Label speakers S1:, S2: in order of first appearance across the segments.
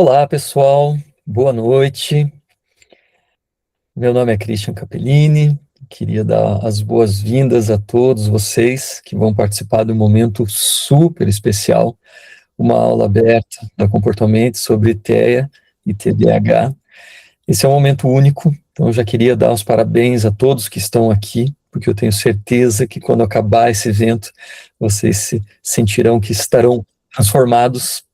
S1: Olá, pessoal. Boa noite. Meu nome é Christian Capellini. Queria dar as boas-vindas a todos vocês que vão participar de um momento super especial, uma aula aberta da Comportamento sobre TEA e TDAH. Esse é um momento único, então eu já queria dar os parabéns a todos que estão aqui, porque eu tenho certeza que quando acabar esse evento, vocês se sentirão que estarão transformados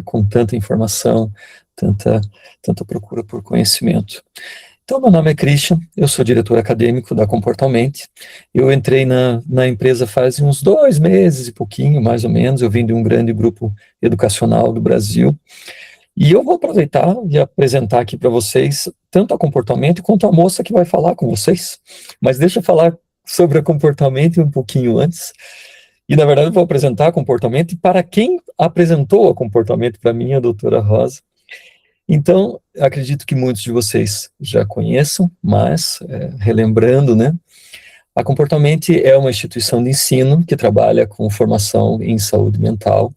S1: com tanta informação, tanta procura por conhecimento. Então, meu nome é Christian, eu sou diretor acadêmico da Comportalmente. Eu entrei na empresa faz uns 2 meses e pouquinho, mais ou menos. Eu vim de um grande grupo educacional do Brasil. E eu vou aproveitar e apresentar aqui para vocês tanto a Comportamento quanto a moça que vai falar com vocês. Mas deixa eu falar sobre a Comportamento um pouquinho antes. E, na verdade, eu vou apresentar a Comportamento e para quem apresentou a Comportamento para mim, a doutora Rosa. Então, acredito que muitos de vocês já conheçam, mas, relembrando, né, a Comportamente é uma instituição de ensino que trabalha com formação em saúde mental.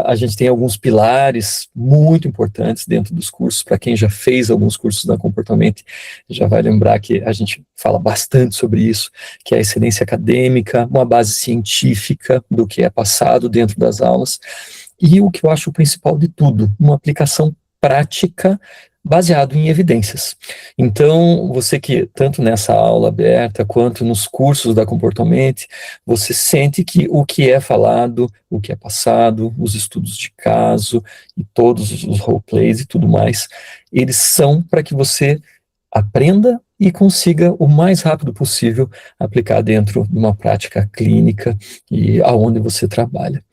S1: A gente tem alguns pilares muito importantes dentro dos cursos. Para quem já fez alguns cursos da Comportamente, já vai lembrar que a gente fala bastante sobre isso, que é a excelência acadêmica, uma base científica do que é passado dentro das aulas, e o que eu acho o principal de tudo, uma aplicação prática baseado em evidências. Então, você que, tanto nessa aula aberta, quanto nos cursos da Comportamente, você sente que o que é falado, o que é passado, os estudos de caso, e todos os roleplays e tudo mais, eles são para que você aprenda e consiga, o mais rápido possível, aplicar dentro de uma prática clínica e aonde você trabalha.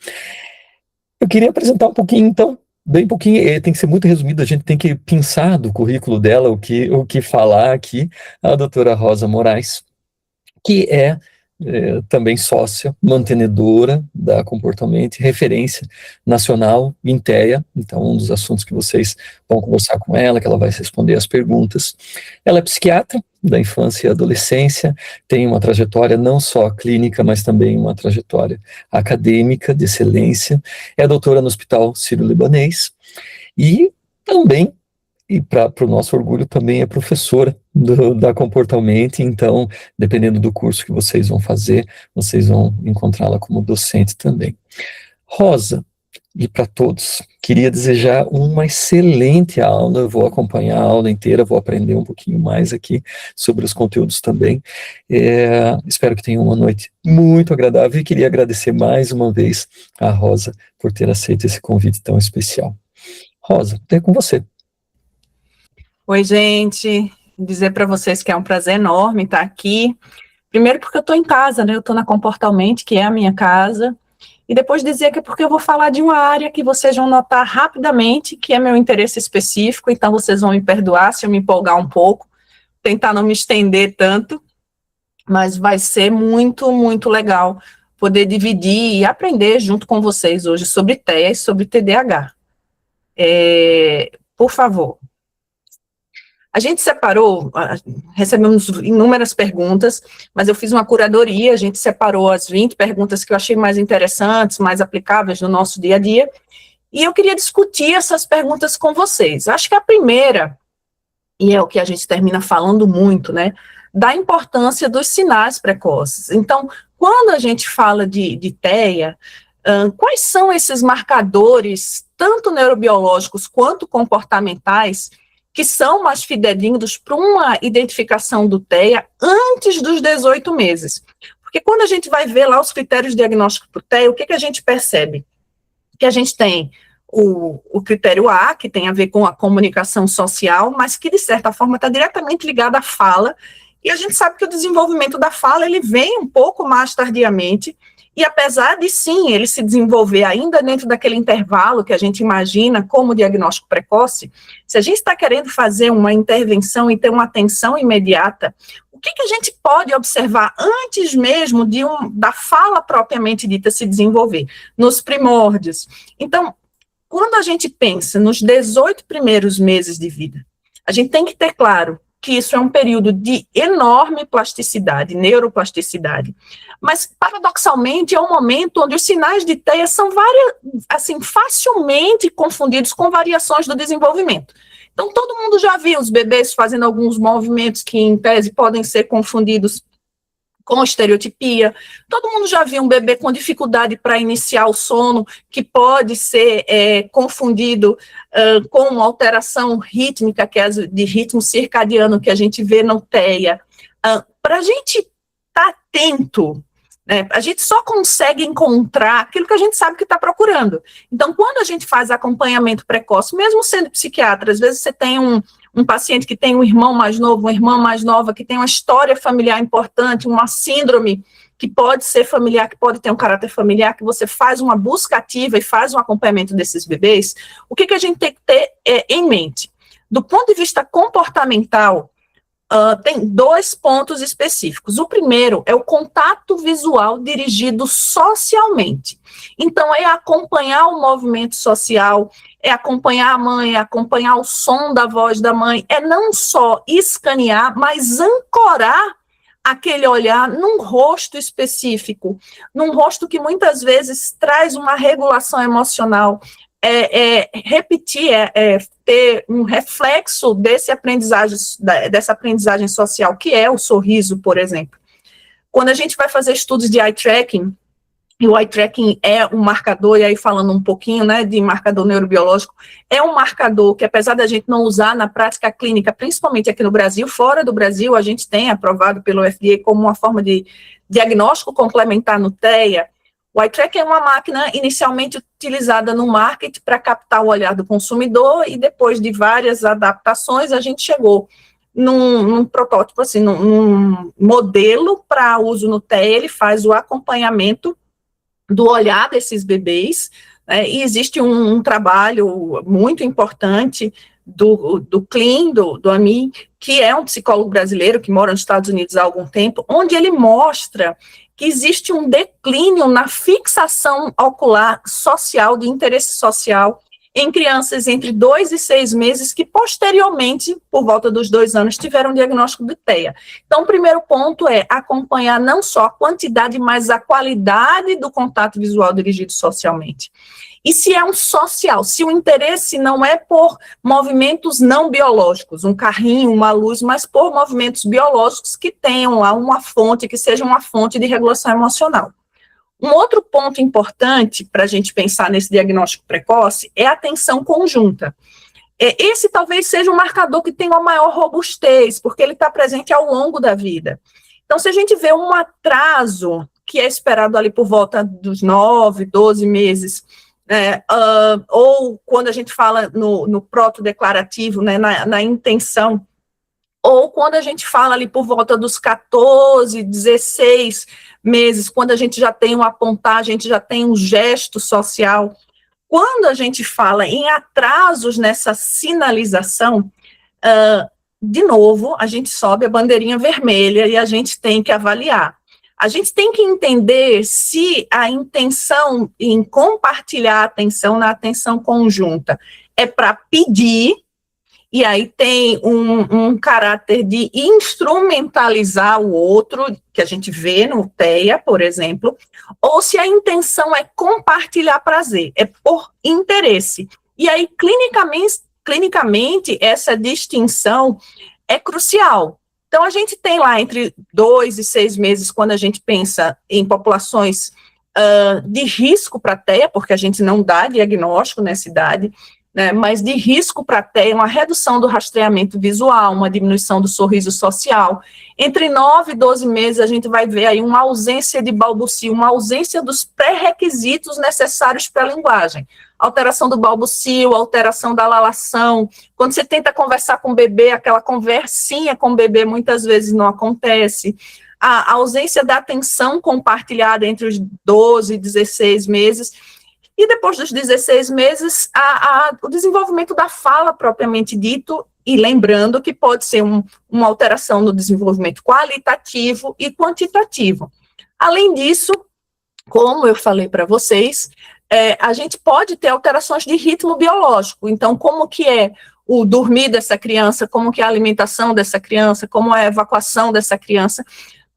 S1: Eu queria apresentar um pouquinho, então, bem pouquinho, tem que ser muito resumido, a gente tem que pensar do currículo dela, o que falar aqui, a doutora Rosa Moraes, que é também sócia, mantenedora da Comportamento, referência nacional em TEA, então um dos assuntos que vocês vão conversar com ela, que ela vai responder as perguntas. Ela é psiquiatra da infância e adolescência, tem uma trajetória não só clínica, mas também uma trajetória acadêmica de excelência, é doutora no Hospital Sírio-Libanês e também, e para o nosso orgulho, também é professora da Comportamento, então, dependendo do curso que vocês vão fazer, vocês vão encontrá-la como docente também. Rosa, e para todos, queria desejar uma excelente aula, eu vou acompanhar a aula inteira, vou aprender um pouquinho mais aqui sobre os conteúdos também. Espero que tenham uma noite muito agradável e queria agradecer mais uma vez a Rosa por ter aceito esse convite tão especial. Rosa, é com você.
S2: Oi, gente, dizer para vocês que é um prazer enorme estar aqui, primeiro porque eu estou em casa, né, eu estou na Comportalmente, que é a minha casa, e depois dizer que é porque eu vou falar de uma área que vocês vão notar rapidamente, que é meu interesse específico, então vocês vão me perdoar se eu me empolgar um pouco, tentar não me estender tanto, mas vai ser muito, muito legal poder dividir e aprender junto com vocês hoje sobre TEA e sobre TDAH. Por favor. A gente separou, recebemos inúmeras perguntas, mas eu fiz uma curadoria, a gente separou as 20 perguntas que eu achei mais interessantes, mais aplicáveis no nosso dia a dia, e eu queria discutir essas perguntas com vocês. Acho que a primeira, e é o que a gente termina falando muito, né, da importância dos sinais precoces. Então, quando a gente fala de TEA, quais são esses marcadores, tanto neurobiológicos quanto comportamentais, que são mais fidedignos para uma identificação do TEA antes dos 18 meses. Porque quando a gente vai ver lá os critérios diagnósticos para o TEA, o que a gente percebe? Que a gente tem o critério A, que tem a ver com a comunicação social, mas que, de certa forma, está diretamente ligado à fala, e a gente sabe que o desenvolvimento da fala, ele vem um pouco mais tardiamente, e apesar de, sim, ele se desenvolver ainda dentro daquele intervalo que a gente imagina como diagnóstico precoce, se a gente está querendo fazer uma intervenção e ter uma atenção imediata, o que a gente pode observar antes mesmo da fala propriamente dita se desenvolver? Nos primórdios. Então, quando a gente pensa nos 18 primeiros meses de vida, a gente tem que ter claro que isso é um período de enorme plasticidade, neuroplasticidade, mas, paradoxalmente, é um momento onde os sinais de TEA são facilmente confundidos com variações do desenvolvimento. Então, todo mundo já viu os bebês fazendo alguns movimentos que, em tese, podem ser confundidos com estereotipia. Todo mundo já viu um bebê com dificuldade para iniciar o sono, que pode ser confundido com uma alteração rítmica, que é de ritmo circadiano, que a gente vê no TEA. Para a gente estar atento, a gente só consegue encontrar aquilo que a gente sabe que está procurando. Então, quando a gente faz acompanhamento precoce, mesmo sendo psiquiatra, às vezes você tem um paciente que tem um irmão mais novo, uma irmã mais nova, que tem uma história familiar importante, uma síndrome que pode ser familiar, que pode ter um caráter familiar, que você faz uma busca ativa e faz um acompanhamento desses bebês, o que a gente tem que ter em mente? Do ponto de vista comportamental, tem 2 pontos específicos. O primeiro é o contato visual dirigido socialmente. Então, é acompanhar o movimento social, é acompanhar a mãe, é acompanhar o som da voz da mãe, é não só escanear, mas ancorar aquele olhar num rosto específico, num rosto que muitas vezes traz uma regulação emocional, repetir, ter um reflexo dessa aprendizagem social, que é o sorriso, por exemplo. Quando a gente vai fazer estudos de eye tracking, e o eye tracking é um marcador, e aí falando um pouquinho, de marcador neurobiológico, é um marcador que, apesar da gente não usar na prática clínica, principalmente aqui no Brasil, fora do Brasil, a gente tem aprovado pelo FDA como uma forma de diagnóstico complementar no TEA. O eye tracking é uma máquina inicialmente utilizada no marketing para captar o olhar do consumidor, e depois de várias adaptações, a gente chegou num protótipo, assim, num modelo para uso no TEA. Ele faz o acompanhamento do olhar desses bebês, e existe um trabalho muito importante do Klein, do Amin, que é um psicólogo brasileiro que mora nos Estados Unidos há algum tempo, onde ele mostra que existe um declínio na fixação ocular social, de interesse social, em crianças entre 2 e 6 meses, que posteriormente, por volta dos 2 anos, tiveram diagnóstico de TEA. Então, o primeiro ponto é acompanhar não só a quantidade, mas a qualidade do contato visual dirigido socialmente. E se é um social, se o interesse não é por movimentos não biológicos, um carrinho, uma luz, mas por movimentos biológicos que tenham lá uma fonte, que seja uma fonte de regulação emocional. Um outro ponto importante para a gente pensar nesse diagnóstico precoce é a atenção conjunta. Esse talvez seja um marcador que tem uma maior robustez, porque ele está presente ao longo da vida. Então, se a gente vê um atraso que é esperado ali por volta dos 9, 12 meses, ou quando a gente fala no proto-declarativo, na intenção, ou quando a gente fala ali por volta dos 14, 16 meses, quando a gente já tem um apontar, a gente já tem um gesto social. Quando a gente fala em atrasos nessa sinalização, de novo, a gente sobe a bandeirinha vermelha e a gente tem que avaliar. A gente tem que entender se a intenção em compartilhar a atenção na atenção conjunta é para pedir, e aí tem um caráter de instrumentalizar o outro, que a gente vê no TEA, por exemplo, ou se a intenção é compartilhar prazer, é por interesse. E aí, clinicamente, essa distinção é crucial. Então, a gente tem lá entre 2 e 6 meses, quando a gente pensa em populações de risco para TEA, porque a gente não dá diagnóstico nessa idade, mas de risco para TEA, uma redução do rastreamento visual, uma diminuição do sorriso social. Entre 9 e 12 meses, a gente vai ver aí uma ausência de balbucio, uma ausência dos pré-requisitos necessários para a linguagem. Alteração do balbucio, alteração da lalação. Quando você tenta conversar com o bebê, aquela conversinha com o bebê muitas vezes não acontece. A ausência da atenção compartilhada entre os 12 e 16 meses. E depois dos 16 meses, o desenvolvimento da fala propriamente dito, e lembrando que pode ser uma alteração no desenvolvimento qualitativo e quantitativo. Além disso, como eu falei para vocês, a gente pode ter alterações de ritmo biológico. Então, como que é o dormir dessa criança, como que é a alimentação dessa criança, como é a evacuação dessa criança.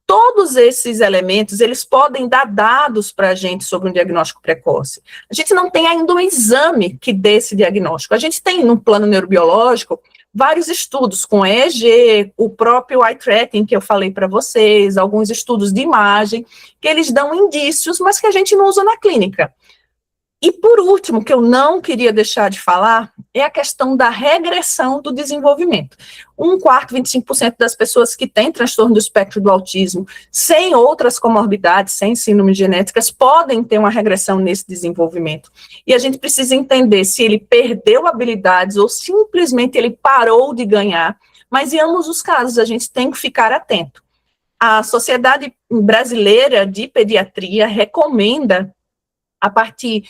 S2: Todos esses elementos, eles podem dar dados para a gente sobre um diagnóstico precoce. A gente não tem ainda um exame que dê esse diagnóstico. A gente tem, no plano neurobiológico, vários estudos com EEG, o próprio eye tracking que eu falei para vocês, alguns estudos de imagem, que eles dão indícios, mas que a gente não usa na clínica. E, por último, que eu não queria deixar de falar, é a questão da regressão do desenvolvimento. 25% das pessoas que têm transtorno do espectro do autismo, sem outras comorbidades, sem síndromes genéticas, podem ter uma regressão nesse desenvolvimento. E a gente precisa entender se ele perdeu habilidades ou simplesmente ele parou de ganhar, mas em ambos os casos a gente tem que ficar atento. A Sociedade Brasileira de Pediatria recomenda, a partir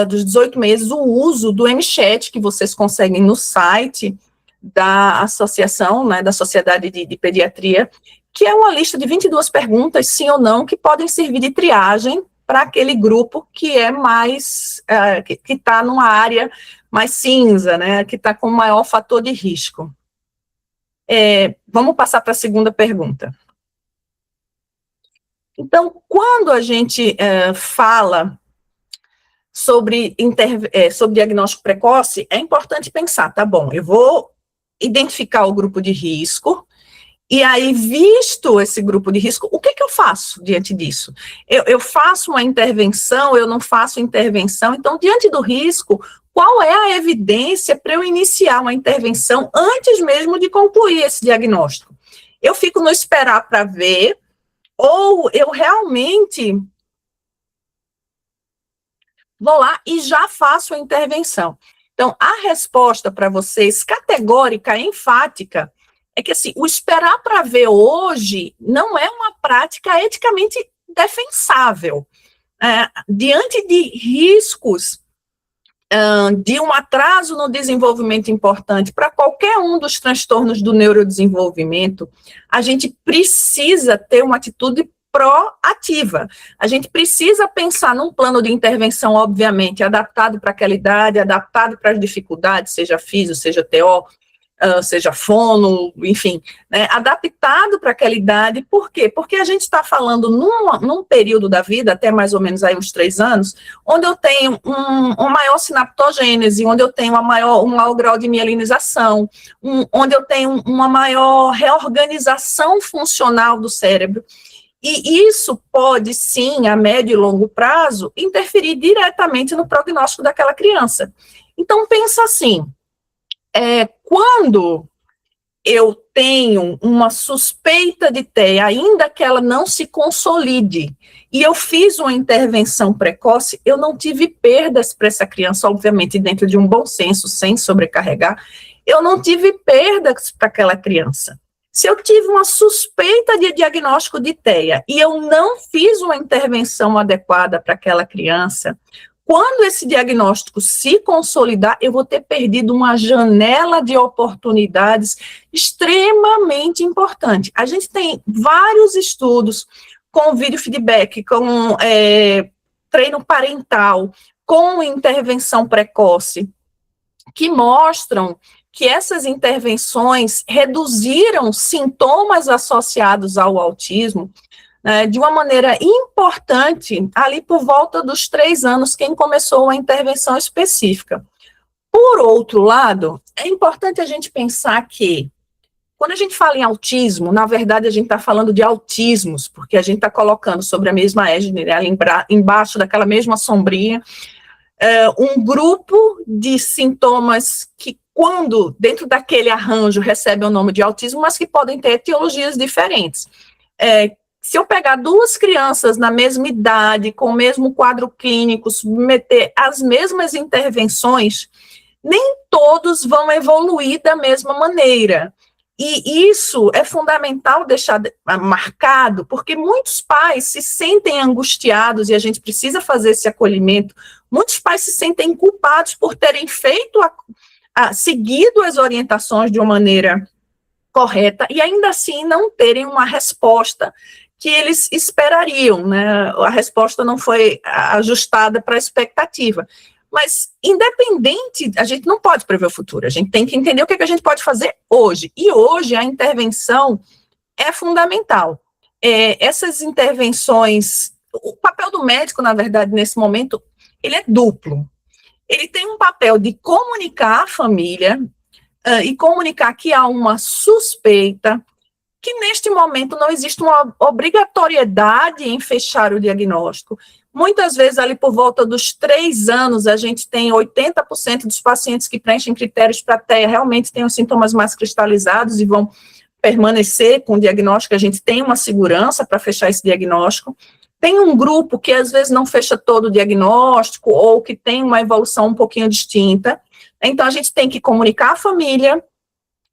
S2: dos 18 meses, o uso do MChat, que vocês conseguem no site da associação, né, da Sociedade de Pediatria, que é uma lista de 22 perguntas, sim ou não, que podem servir de triagem para aquele grupo que é mais, que está numa área mais cinza, né, que está com maior fator de risco. Vamos passar para a segunda pergunta. Então, quando a gente fala sobre diagnóstico precoce, é importante pensar, tá bom, eu vou identificar o grupo de risco, e aí, visto esse grupo de risco, o que eu faço diante disso? Eu faço uma intervenção, eu não faço intervenção? Então, diante do risco, qual é a evidência para eu iniciar uma intervenção antes mesmo de concluir esse diagnóstico? Eu fico no esperar para ver, ou eu realmente vou lá e já faço a intervenção. Então, a resposta para vocês, categórica, enfática, é que assim, o esperar para ver hoje não é uma prática eticamente defensável. Diante de riscos de um atraso no desenvolvimento importante para qualquer um dos transtornos do neurodesenvolvimento, a gente precisa ter uma atitude proativa. A gente precisa pensar num plano de intervenção, obviamente, adaptado para aquela idade, adaptado para as dificuldades, seja físio, seja TO, seja fono, enfim, né, adaptado para aquela idade. Por quê? Porque a gente está falando num período da vida, até mais ou menos aí uns 3 anos, onde eu tenho uma maior sinaptogênese, onde eu tenho um maior grau de mielinização, onde eu tenho uma maior reorganização funcional do cérebro. E isso pode, sim, a médio e longo prazo, interferir diretamente no prognóstico daquela criança. Então, pensa assim, quando eu tenho uma suspeita de TEA, ainda que ela não se consolide, e eu fiz uma intervenção precoce, eu não tive perdas para essa criança, obviamente, dentro de um bom senso, sem sobrecarregar, eu não tive perdas para aquela criança. Se eu tive uma suspeita de diagnóstico de TEA e eu não fiz uma intervenção adequada para aquela criança, quando esse diagnóstico se consolidar, eu vou ter perdido uma janela de oportunidades extremamente importante. A gente tem vários estudos com vídeo feedback, com treino parental, com intervenção precoce, que mostram que essas intervenções reduziram sintomas associados ao autismo de uma maneira importante, ali por volta dos 3 anos, quem começou a intervenção específica. Por outro lado, é importante a gente pensar que, quando a gente fala em autismo, na verdade a gente está falando de autismos, porque a gente está colocando sobre a mesma égide, ali embaixo daquela mesma sombrinha, um grupo de sintomas que, quando dentro daquele arranjo, recebem o nome de autismo, mas que podem ter etiologias diferentes. Se eu pegar 2 crianças na mesma idade, com o mesmo quadro clínico, submeter as mesmas intervenções, nem todos vão evoluir da mesma maneira. E isso é fundamental deixar marcado, porque muitos pais se sentem angustiados, e a gente precisa fazer esse acolhimento. Muitos pais se sentem culpados por terem feito, seguido as orientações de uma maneira correta, e ainda assim não terem uma resposta que eles esperariam, né? A resposta não foi ajustada para a expectativa. Mas, independente, a gente não pode prever o futuro, a gente tem que entender o que a gente pode fazer hoje. E hoje a intervenção é fundamental. Essas intervenções, o papel do médico, na verdade, nesse momento, ele é duplo. Ele tem um papel de comunicar à família e comunicar que há uma suspeita, que neste momento não existe uma obrigatoriedade em fechar o diagnóstico. Muitas vezes, ali por volta dos 3 anos, a gente tem 80% dos pacientes que preenchem critérios para TEA realmente têm os sintomas mais cristalizados e vão permanecer com o diagnóstico, a gente tem uma segurança para fechar esse diagnóstico. Tem um grupo que às vezes não fecha todo o diagnóstico ou que tem uma evolução um pouquinho distinta. Então, a gente tem que comunicar à família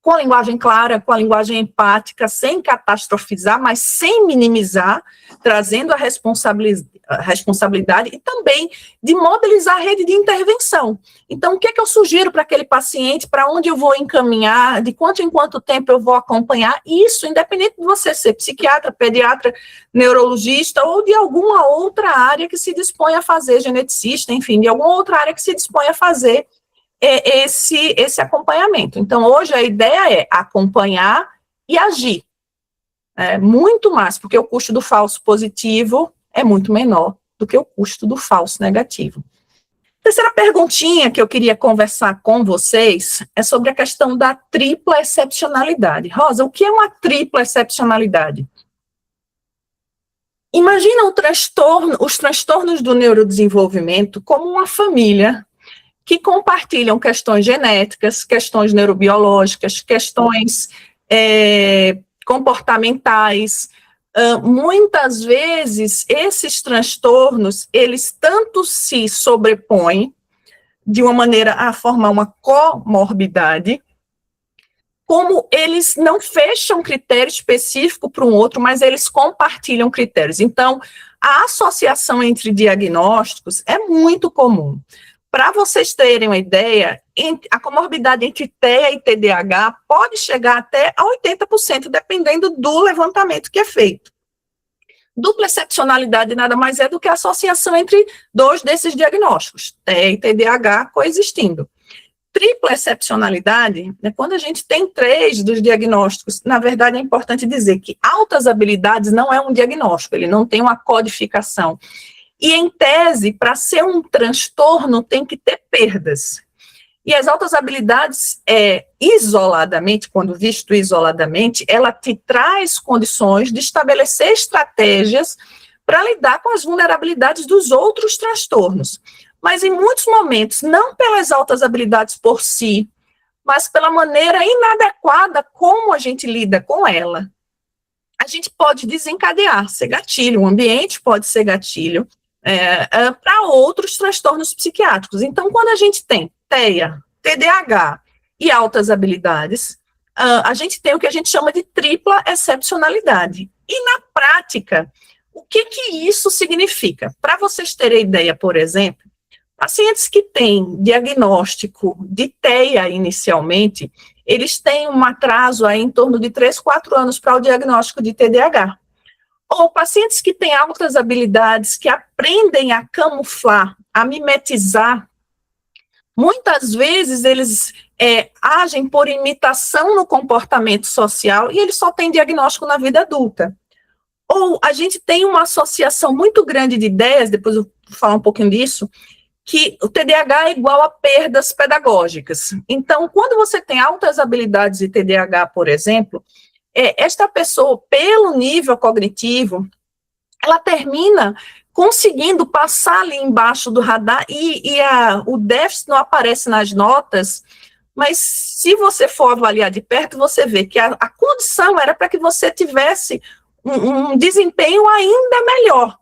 S2: com a linguagem clara, com a linguagem empática, sem catastrofizar, mas sem minimizar, trazendo a responsabilidade e também de modelizar a rede de intervenção. Então, o que é que eu sugiro para aquele paciente, para onde eu vou encaminhar, de quanto em quanto tempo eu vou acompanhar, isso independente de você ser psiquiatra, pediatra, neurologista ou de alguma outra área que se dispõe a fazer, geneticista, enfim, de alguma outra área que se dispõe a fazer esse acompanhamento. Então, hoje a ideia é acompanhar e agir. Muito mais, porque o custo do falso positivo é muito menor do que o custo do falso negativo. Terceira perguntinha que eu queria conversar com vocês é sobre a questão da tripla excepcionalidade. Rosa, o que é uma tripla excepcionalidade? Imagina os transtornos do neurodesenvolvimento como uma família que compartilham questões genéticas, questões neurobiológicas, questões comportamentais. Muitas vezes, esses transtornos, eles tanto se sobrepõem de uma maneira a formar uma comorbidade, como eles não fecham critério específico para um outro, mas eles compartilham critérios. Então, a associação entre diagnósticos é muito comum. Para vocês terem uma ideia, a comorbidade entre TEA e TDAH pode chegar até a 80%, dependendo do levantamento que é feito. Dupla excepcionalidade nada mais é do que a associação entre 2 desses diagnósticos, TEA e TDAH coexistindo. Tripla excepcionalidade, quando a gente tem 3 dos diagnósticos, na verdade é importante dizer que altas habilidades não é um diagnóstico, ele não tem uma codificação. E, em tese, para ser um transtorno, tem que ter perdas. E as altas habilidades, isoladamente, quando visto isoladamente, ela te traz condições de estabelecer estratégias para lidar com as vulnerabilidades dos outros transtornos. Mas, em muitos momentos, não pelas altas habilidades por si, mas pela maneira inadequada como a gente lida com ela, a gente pode desencadear, ser gatilho, o ambiente pode ser gatilho, para outros transtornos psiquiátricos. Então, quando a gente tem TEA, TDAH e altas habilidades, a gente tem o que a gente chama de tripla excepcionalidade. E, na prática, o que isso significa? Para vocês terem ideia, por exemplo, pacientes que têm diagnóstico de TEA inicialmente, eles têm um atraso aí em torno de 3, 4 anos para o diagnóstico de TDAH. Ou pacientes que têm altas habilidades, que aprendem a camuflar, a mimetizar, muitas vezes eles agem por imitação no comportamento social e eles só têm diagnóstico na vida adulta. Ou a gente tem uma associação muito grande de ideias, depois eu vou falar um pouquinho disso, que o TDAH é igual a perdas pedagógicas. Então, quando você tem altas habilidades de TDAH, por exemplo, esta pessoa, pelo nível cognitivo, ela termina conseguindo passar ali embaixo do radar e o déficit não aparece nas notas, mas se você for avaliar de perto, você vê que a condição era para que você tivesse um desempenho ainda melhor.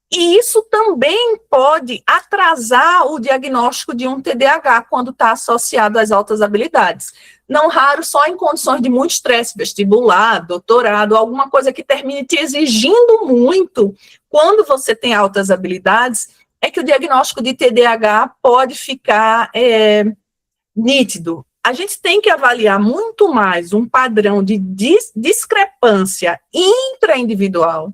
S2: E isso também pode atrasar o diagnóstico de um TDAH quando está associado às altas habilidades. Não raro, só em condições de muito estresse, vestibular, doutorado, alguma coisa que termine te exigindo muito, quando você tem altas habilidades, é que o diagnóstico de TDAH pode ficar nítido. A gente tem que avaliar muito mais um padrão de discrepância intraindividual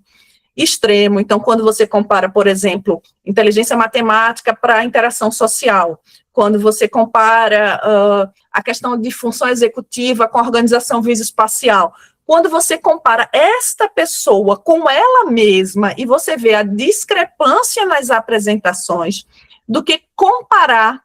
S2: extremo. Então, quando você compara, por exemplo, inteligência matemática para interação social, quando você compara a questão de função executiva com a organização visoespacial, quando você compara esta pessoa com ela mesma e você vê a discrepância nas apresentações, do que comparar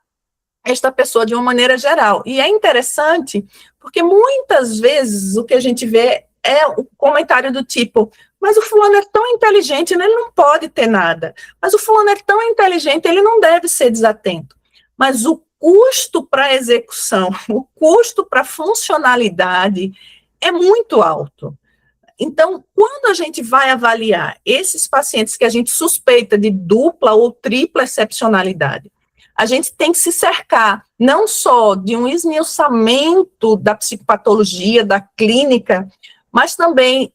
S2: esta pessoa de uma maneira geral. E é interessante, porque muitas vezes o que a gente vê é o comentário do tipo, mas o fulano é tão inteligente, ele não pode ter nada. Mas o fulano é tão inteligente, ele não deve ser desatento. Mas o custo para a execução, o custo para a funcionalidade é muito alto. Então, quando a gente vai avaliar esses pacientes que a gente suspeita de dupla ou tripla excepcionalidade, a gente tem que se cercar não só de um esmiuçamento da psicopatologia, da clínica, mas também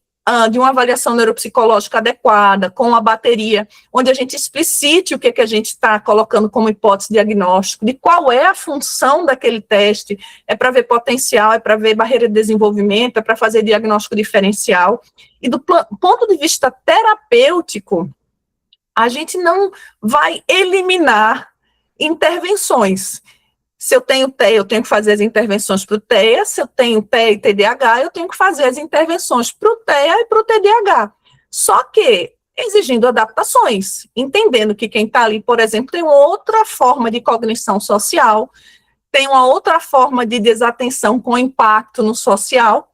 S2: de uma avaliação neuropsicológica adequada, com a bateria, onde a gente explicite o que a gente está colocando como hipótese diagnóstico, de qual é a função daquele teste, é para ver potencial, é para ver barreira de desenvolvimento, é para fazer diagnóstico diferencial. E do ponto de vista terapêutico, a gente não vai eliminar intervenções. Se eu tenho TEA, eu tenho que fazer as intervenções para o TEA, se eu tenho TEA e TDAH, eu tenho que fazer as intervenções para o TEA e para o TDAH. Só que exigindo adaptações, entendendo que quem está ali, por exemplo, tem outra forma de cognição social, tem uma outra forma de desatenção com impacto no social,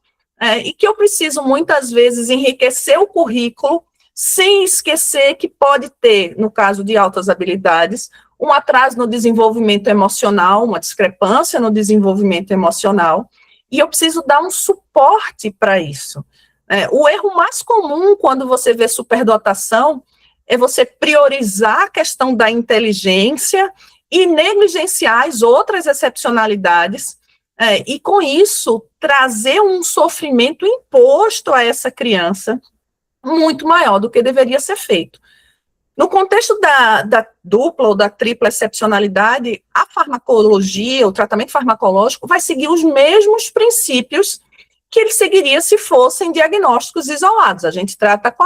S2: e que eu preciso muitas vezes enriquecer o currículo, sem esquecer que pode ter, no caso de altas habilidades, um atraso no desenvolvimento emocional, uma discrepância no desenvolvimento emocional, e eu preciso dar um suporte para isso. O erro mais comum quando você vê superdotação é você priorizar a questão da inteligência e negligenciar as outras excepcionalidades, e com isso trazer um sofrimento imposto a essa criança muito maior do que deveria ser feito. No contexto da dupla ou da tripla excepcionalidade, a farmacologia, o tratamento farmacológico vai seguir os mesmos princípios que ele seguiria se fossem diagnósticos isolados. A gente trata com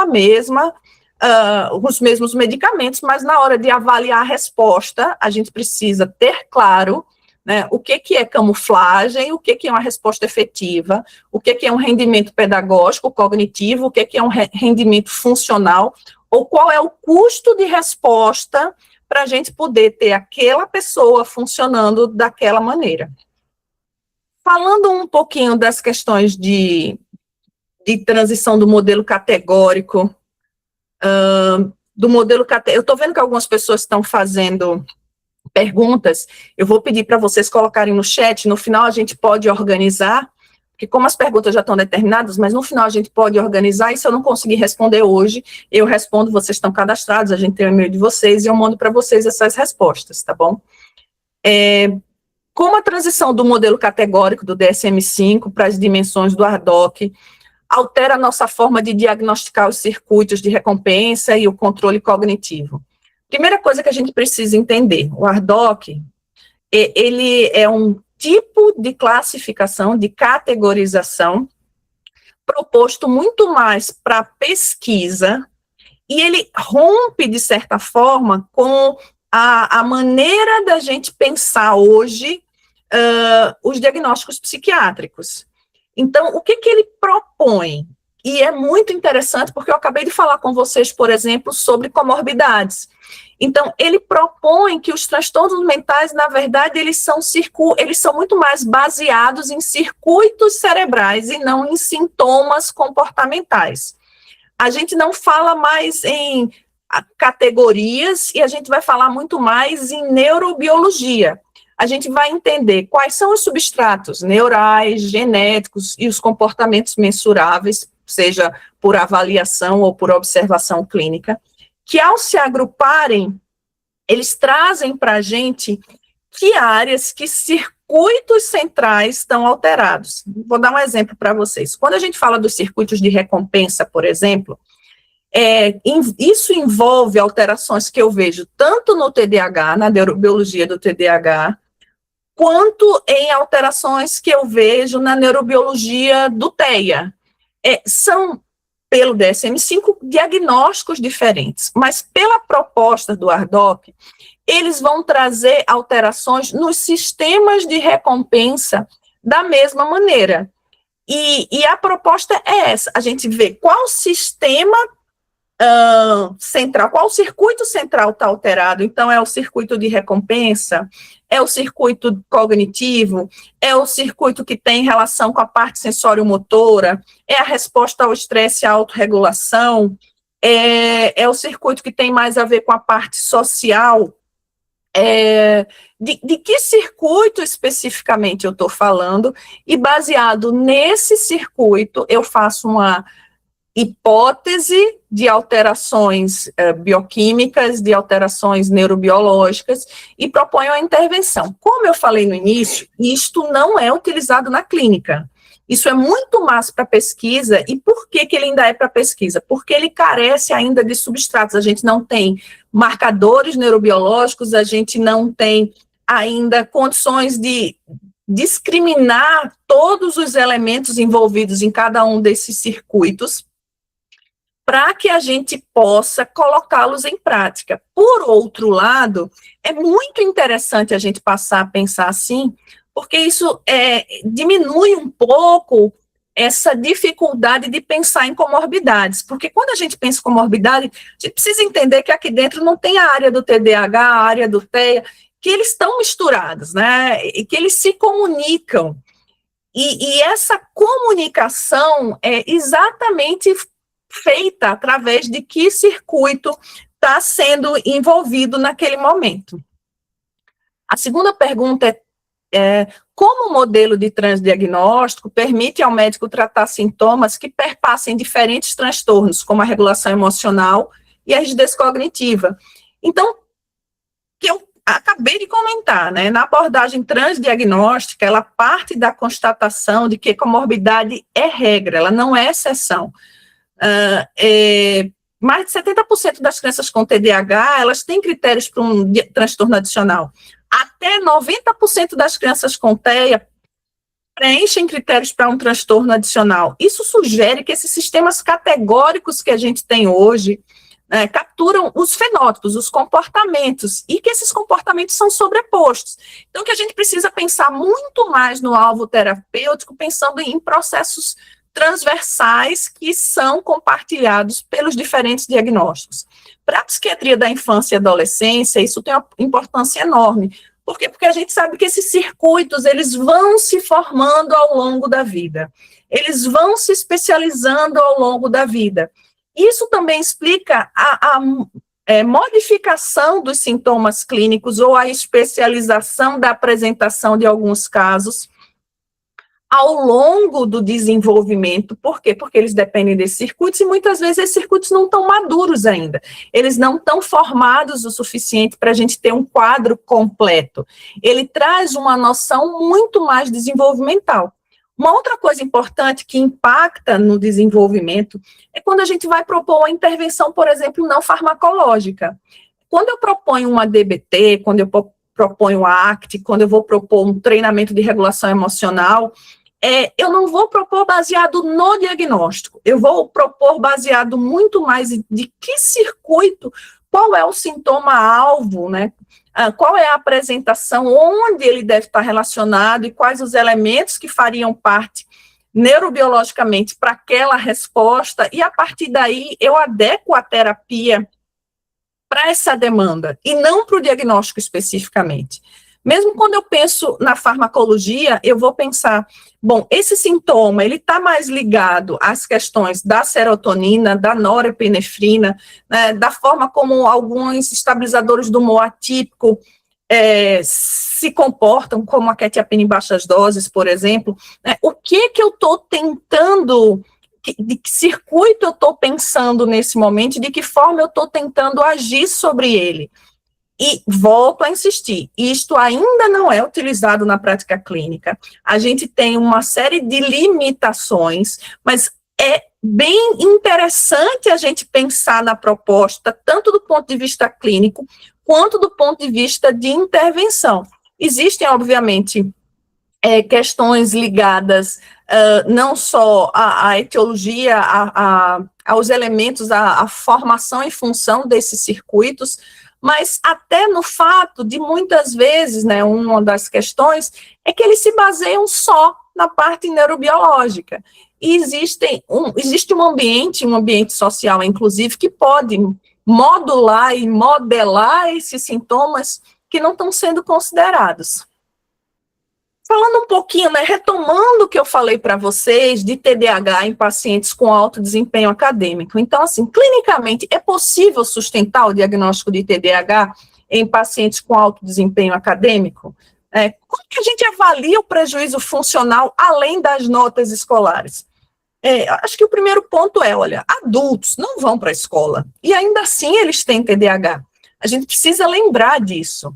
S2: os mesmos medicamentos, mas na hora de avaliar a resposta, a gente precisa ter claro, né, o que é camuflagem, o que é uma resposta efetiva, o que é um rendimento pedagógico, cognitivo, o que é um rendimento funcional, ou qual é o custo de resposta para a gente poder ter aquela pessoa funcionando daquela maneira. Falando um pouquinho das questões de transição do modelo categórico, eu estou vendo que algumas pessoas estão fazendo perguntas, eu vou pedir para vocês colocarem no chat, no final a gente pode organizar, porque como as perguntas já estão determinadas, mas no final a gente pode organizar, e se eu não conseguir responder hoje, eu respondo, vocês estão cadastrados, a gente tem o e-mail de vocês, e eu mando para vocês essas respostas, tá bom? Como a transição do modelo categórico do DSM-5 para as dimensões do ARDOC altera a nossa forma de diagnosticar os circuitos de recompensa e o controle cognitivo? Primeira coisa que a gente precisa entender, o ARDOC, ele é um tipo de classificação, de categorização, proposto muito mais para pesquisa, e ele rompe, de certa forma, com a maneira da gente pensar hoje os diagnósticos psiquiátricos. Então, o que ele propõe? E é muito interessante, porque eu acabei de falar com vocês, por exemplo, sobre comorbidades. Então, ele propõe que os transtornos mentais, na verdade, eles são muito mais baseados em circuitos cerebrais e não em sintomas comportamentais. A gente não fala mais em categorias e a gente vai falar muito mais em neurobiologia. A gente vai entender quais são os substratos neurais, genéticos e os comportamentos mensuráveis, seja por avaliação ou por observação clínica, que ao se agruparem, eles trazem para a gente que áreas, que circuitos centrais estão alterados. Vou dar um exemplo para vocês. Quando a gente fala dos circuitos de recompensa, por exemplo, isso envolve alterações que eu vejo tanto no TDAH, na neurobiologia do TDAH, quanto em alterações que eu vejo na neurobiologia do TEA. São pelo DSM-5, diagnósticos diferentes, mas pela proposta do RDoC, eles vão trazer alterações nos sistemas de recompensa da mesma maneira. E a proposta é essa, a gente vê qual sistema central, qual circuito central está alterado. Então, é o circuito de recompensa, é o circuito cognitivo, é o circuito que tem relação com a parte sensório-motora, é a resposta ao estresse e à autorregulação, é o circuito que tem mais a ver com a parte social. De que circuito especificamente eu estou falando, e baseado nesse circuito, eu faço uma hipótese de alterações bioquímicas, de alterações neurobiológicas, e proponho a intervenção. Como eu falei no início, isto não é utilizado na clínica. Isso é muito mais para pesquisa. E por que ele ainda é para pesquisa? Porque ele carece ainda de substratos. A gente não tem marcadores neurobiológicos, a gente não tem ainda condições de discriminar todos os elementos envolvidos em cada um desses circuitos, para que a gente possa colocá-los em prática. Por outro lado, é muito interessante a gente passar a pensar assim, porque isso diminui um pouco essa dificuldade de pensar em comorbidades, porque quando a gente pensa em comorbidade, a gente precisa entender que aqui dentro não tem a área do TDAH, a área do TEA, que eles estão misturados, né, e que eles se comunicam, e essa comunicação é exatamente feita através de que circuito está sendo envolvido naquele momento. A segunda pergunta é como o modelo de transdiagnóstico permite ao médico tratar sintomas que perpassem diferentes transtornos, como a regulação emocional e a rigidez cognitiva. Então, que eu acabei de comentar, né, na abordagem transdiagnóstica, ela parte da constatação de que comorbidade é regra, ela não é exceção. Mais de 70% das crianças com TDAH, elas têm critérios para um transtorno adicional. Até 90% das crianças com TEA preenchem critérios para um transtorno adicional. Isso sugere que esses sistemas categóricos que a gente tem hoje capturam os fenótipos, os comportamentos, e que esses comportamentos são sobrepostos. Então, que a gente precisa pensar muito mais no alvo terapêutico, pensando em processos transversais que são compartilhados pelos diferentes diagnósticos. Para a psiquiatria da infância e adolescência, isso tem uma importância enorme. Por quê? Porque a gente sabe que esses circuitos, eles vão se formando ao longo da vida. Eles vão se especializando ao longo da vida. Isso também explica a modificação dos sintomas clínicos ou a especialização da apresentação de alguns casos ao longo do desenvolvimento. Por quê? Porque eles dependem desses circuitos e muitas vezes esses circuitos não estão maduros ainda. Eles não estão formados o suficiente para a gente ter um quadro completo. Ele traz uma noção muito mais desenvolvimental. Uma outra coisa importante que impacta no desenvolvimento é quando a gente vai propor uma intervenção, por exemplo, não farmacológica. Quando eu proponho uma DBT, quando eu proponho a ACT, quando eu vou propor um treinamento de regulação emocional, eu não vou propor baseado no diagnóstico, eu vou propor baseado muito mais de que circuito, qual é o sintoma-alvo, né? Qual é a apresentação, onde ele deve estar relacionado e quais os elementos que fariam parte neurobiologicamente para aquela resposta, e a partir daí eu adequo a terapia para essa demanda e não para o diagnóstico especificamente. Mesmo quando eu penso na farmacologia, eu vou pensar, bom, esse sintoma, ele está mais ligado às questões da serotonina, da norepinefrina, né, da forma como alguns estabilizadores do humor atípico se comportam, como a quetiapina em baixas doses, por exemplo. Né, o que eu estou tentando, de que circuito eu estou pensando nesse momento, de que forma eu estou tentando agir sobre ele. E volto a insistir, isto ainda não é utilizado na prática clínica. A gente tem uma série de limitações, mas é bem interessante a gente pensar na proposta, tanto do ponto de vista clínico, quanto do ponto de vista de intervenção. Existem, obviamente, questões ligadas não só à etiologia, aos elementos, a formação e função desses circuitos, mas até no fato de, muitas vezes, né, uma das questões é que eles se baseiam só na parte neurobiológica. E existe um ambiente social, inclusive, que pode modular e modelar esses sintomas que não estão sendo considerados. Falando um pouquinho, né, retomando o que eu falei para vocês de TDAH em pacientes com alto desempenho acadêmico. Então, assim, clinicamente, é possível sustentar o diagnóstico de TDAH em pacientes com alto desempenho acadêmico? Como que a gente avalia o prejuízo funcional além das notas escolares? Acho que o primeiro ponto é, olha, adultos não vão para a escola, e ainda assim eles têm TDAH. A gente precisa lembrar disso.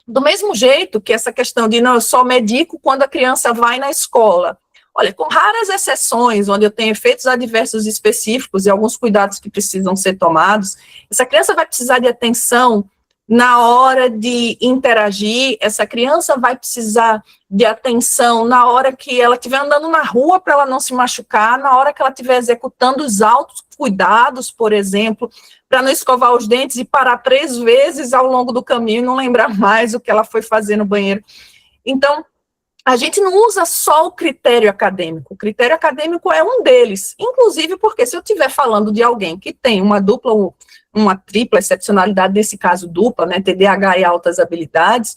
S2: Do mesmo jeito que essa questão de, não, eu só medico quando a criança vai na escola. Olha, com raras exceções, onde eu tenho efeitos adversos específicos e alguns cuidados que precisam ser tomados, essa criança vai precisar de atenção na hora de interagir, essa criança vai precisar de atenção na hora que ela estiver andando na rua para ela não se machucar, na hora que ela estiver executando os autocuidados, por exemplo, para não escovar os dentes e parar 3 vezes ao longo do caminho e não lembrar mais o que ela foi fazer no banheiro. Então, a gente não usa só o critério acadêmico. O critério acadêmico é um deles, inclusive porque se eu estiver falando de alguém que tem uma dupla ou uma tripla excepcionalidade, nesse caso dupla, né, TDAH e altas habilidades,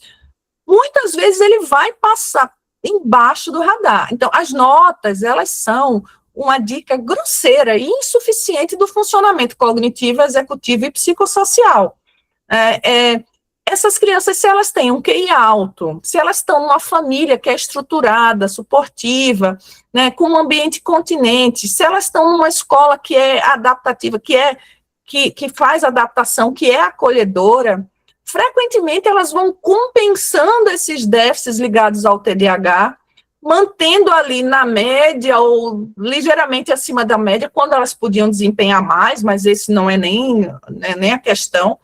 S2: muitas vezes ele vai passar embaixo do radar. Então, as notas, elas são uma dica grosseira e insuficiente do funcionamento cognitivo, executivo e psicossocial. Essas crianças, se elas têm um QI alto, se elas estão numa família que é estruturada, suportiva, né, com um ambiente continente, se elas estão numa escola que é adaptativa, que faz adaptação, que é acolhedora, frequentemente elas vão compensando esses déficits ligados ao TDAH, mantendo ali na média ou ligeiramente acima da média, quando elas podiam desempenhar mais, mas esse não é nem a questão,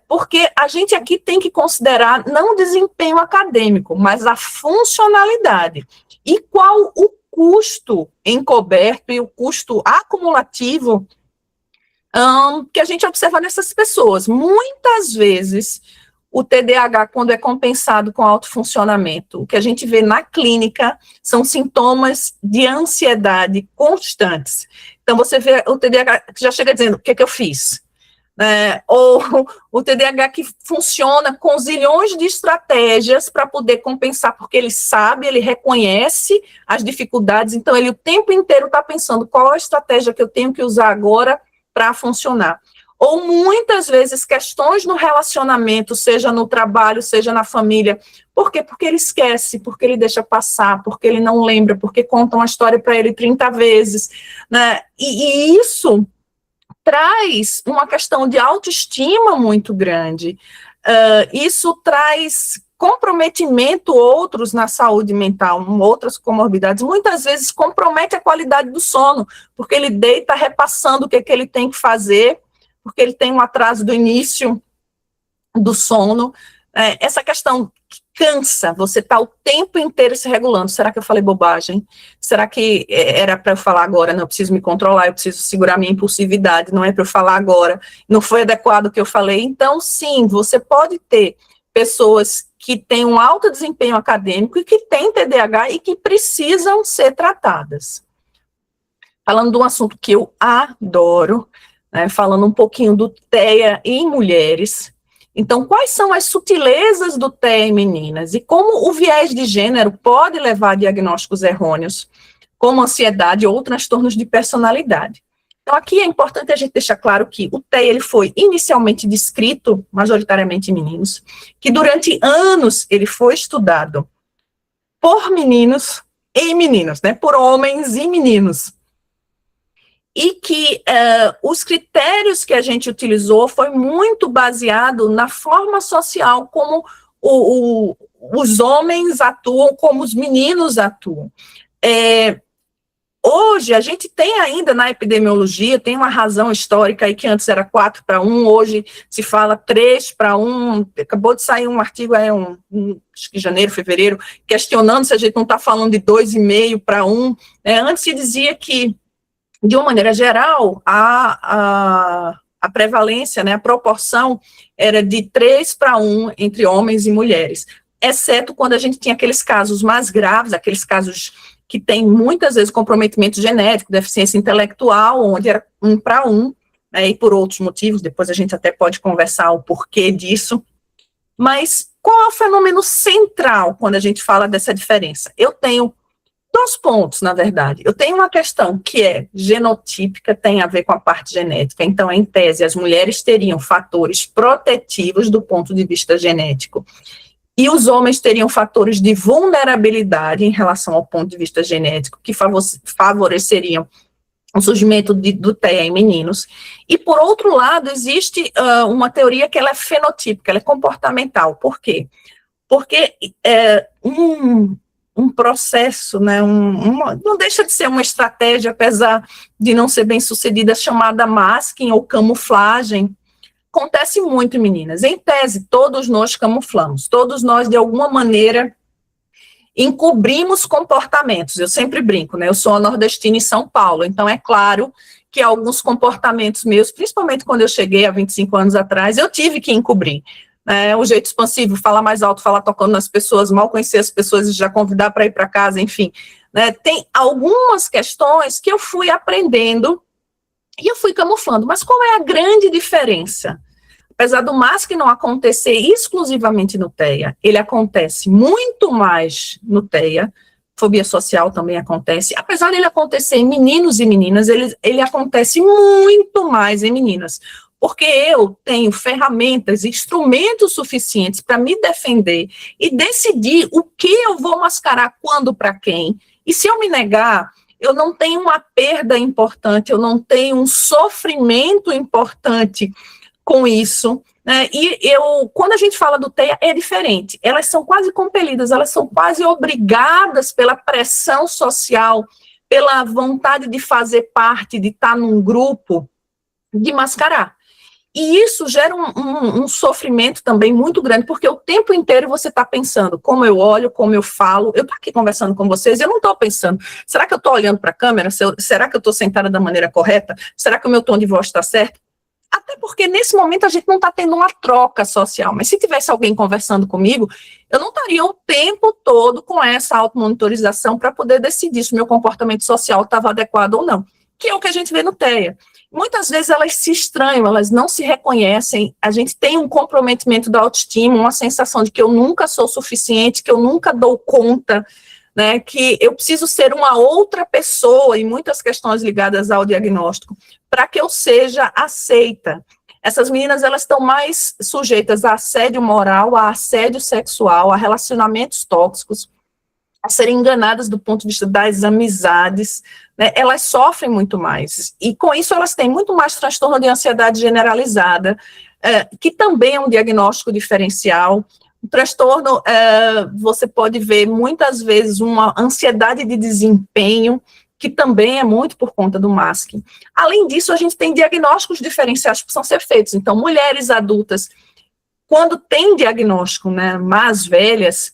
S2: porque a gente aqui tem que considerar não o desempenho acadêmico, mas a funcionalidade. E qual o custo encoberto e o custo acumulativo que a gente observa nessas pessoas. Muitas vezes, o TDAH, quando é compensado com alto funcionamento, o que a gente vê na clínica são sintomas de ansiedade constantes. Então, você vê o TDAH que já chega dizendo, o que é que eu fiz? Ou o TDAH que funciona com zilhões de estratégias para poder compensar, porque ele sabe, ele reconhece as dificuldades, então ele o tempo inteiro está pensando qual a estratégia que eu tenho que usar agora para funcionar. Ou muitas vezes questões no relacionamento, seja no trabalho, seja na família. Por quê? Porque ele esquece, porque ele deixa passar, porque ele não lembra, porque contam a história para ele 30 vezes, né? E isso traz uma questão de autoestima muito grande. Isso traz comprometimento outros na saúde mental, outras comorbidades, muitas vezes compromete a qualidade do sono, porque ele deita repassando o que ele tem que fazer, porque ele tem um atraso do início do sono. Essa questão cansa, você está o tempo inteiro se regulando. Será que eu falei bobagem? Será que era para eu falar agora? Não, eu preciso me controlar, eu preciso segurar minha impulsividade, não é para eu falar agora, não foi adequado o que eu falei. Então, sim, você pode ter pessoas que têm um alto desempenho acadêmico e que têm TDAH e que precisam ser tratadas. Falando de um assunto que eu adoro, falando um pouquinho do TEA em mulheres. Então, quais são as sutilezas do TEA em meninas e como o viés de gênero pode levar a diagnósticos errôneos, como ansiedade ou transtornos de personalidade. Então, aqui é importante a gente deixar claro que o TEA ele foi inicialmente descrito, majoritariamente em meninos, que durante anos ele foi estudado por meninos e meninas, né, por homens e meninos. E que os critérios que a gente utilizou foi muito baseado na forma social como os homens atuam, como os meninos atuam. Hoje, a gente tem ainda na epidemiologia, tem uma razão histórica aí que antes era 4:1, hoje se fala 3:1, acabou de sair um artigo, acho que janeiro, fevereiro, questionando se a gente não está falando de 2,5:1, antes se dizia que de uma maneira geral, a prevalência, né, a proporção era de 3:1 entre homens e mulheres, exceto quando a gente tinha aqueles casos mais graves, aqueles casos que tem muitas vezes comprometimento genético, deficiência intelectual, onde era 1:1, né, e por outros motivos, depois a gente até pode conversar o porquê disso. Mas qual é o fenômeno central quando a gente fala dessa diferença? Eu tenho 2 pontos, na verdade. Eu tenho uma questão que é genotípica, tem a ver com a parte genética. Então, em tese, as mulheres teriam fatores protetivos do ponto de vista genético, e os homens teriam fatores de vulnerabilidade em relação ao ponto de vista genético, que favoreceriam o surgimento do TEA em meninos. E, por outro lado, existe uma teoria que ela é fenotípica, ela é comportamental. Por quê? Porque um processo, né, não deixa de ser uma estratégia, apesar de não ser bem sucedida, chamada masking ou camuflagem, acontece muito, meninas. Em tese, todos nós camuflamos, todos nós, de alguma maneira, encobrimos comportamentos. Eu sempre brinco, né? Eu sou a nordestina em São Paulo, então é claro que alguns comportamentos meus, principalmente quando eu cheguei há 25 anos atrás, eu tive que encobrir. O jeito expansivo, falar mais alto, falar tocando nas pessoas, mal conhecer as pessoas e já convidar para ir para casa, enfim. Tem algumas questões que eu fui aprendendo e eu fui camuflando. Mas qual é a grande diferença? Apesar do masking não acontecer exclusivamente no TEA, ele acontece muito mais no TEA, fobia social também acontece, apesar dele acontecer em meninos e meninas, ele acontece muito mais em meninas, porque eu tenho ferramentas, instrumentos suficientes para me defender e decidir o que eu vou mascarar quando, para quem, e se eu me negar, eu não tenho uma perda importante, eu não tenho um sofrimento importante com isso, né? E quando a gente fala do TEA, é diferente, elas são quase compelidas, elas são quase obrigadas pela pressão social, pela vontade de fazer parte, de estar num grupo, de mascarar. E isso gera um sofrimento também muito grande, porque o tempo inteiro você está pensando como eu olho, como eu falo. Eu estou aqui conversando com vocês, eu não estou pensando, será que eu estou olhando para a câmera? Será que eu estou sentada da maneira correta? Será que o meu tom de voz está certo? Até porque, nesse momento, a gente não está tendo uma troca social. Mas se tivesse alguém conversando comigo, eu não estaria o tempo todo com essa automonitorização para poder decidir se o meu comportamento social estava adequado ou não, que é o que a gente vê no TEA. Muitas vezes elas se estranham, elas não se reconhecem, a gente tem um comprometimento da autoestima, uma sensação de que eu nunca sou suficiente, que eu nunca dou conta, né, que eu preciso ser uma outra pessoa, e muitas questões ligadas ao diagnóstico, para que eu seja aceita. Essas meninas, elas estão mais sujeitas a assédio moral, a assédio sexual, a relacionamentos tóxicos, a serem enganadas do ponto de vista das amizades, né, elas sofrem muito mais, e com isso elas têm muito mais transtorno de ansiedade generalizada, que também é um diagnóstico diferencial. O transtorno, você pode ver muitas vezes uma ansiedade de desempenho, que também é muito por conta do masking. Além disso, a gente tem diagnósticos diferenciais que precisam ser feitos. Então, mulheres adultas, quando tem diagnóstico, né, mais velhas,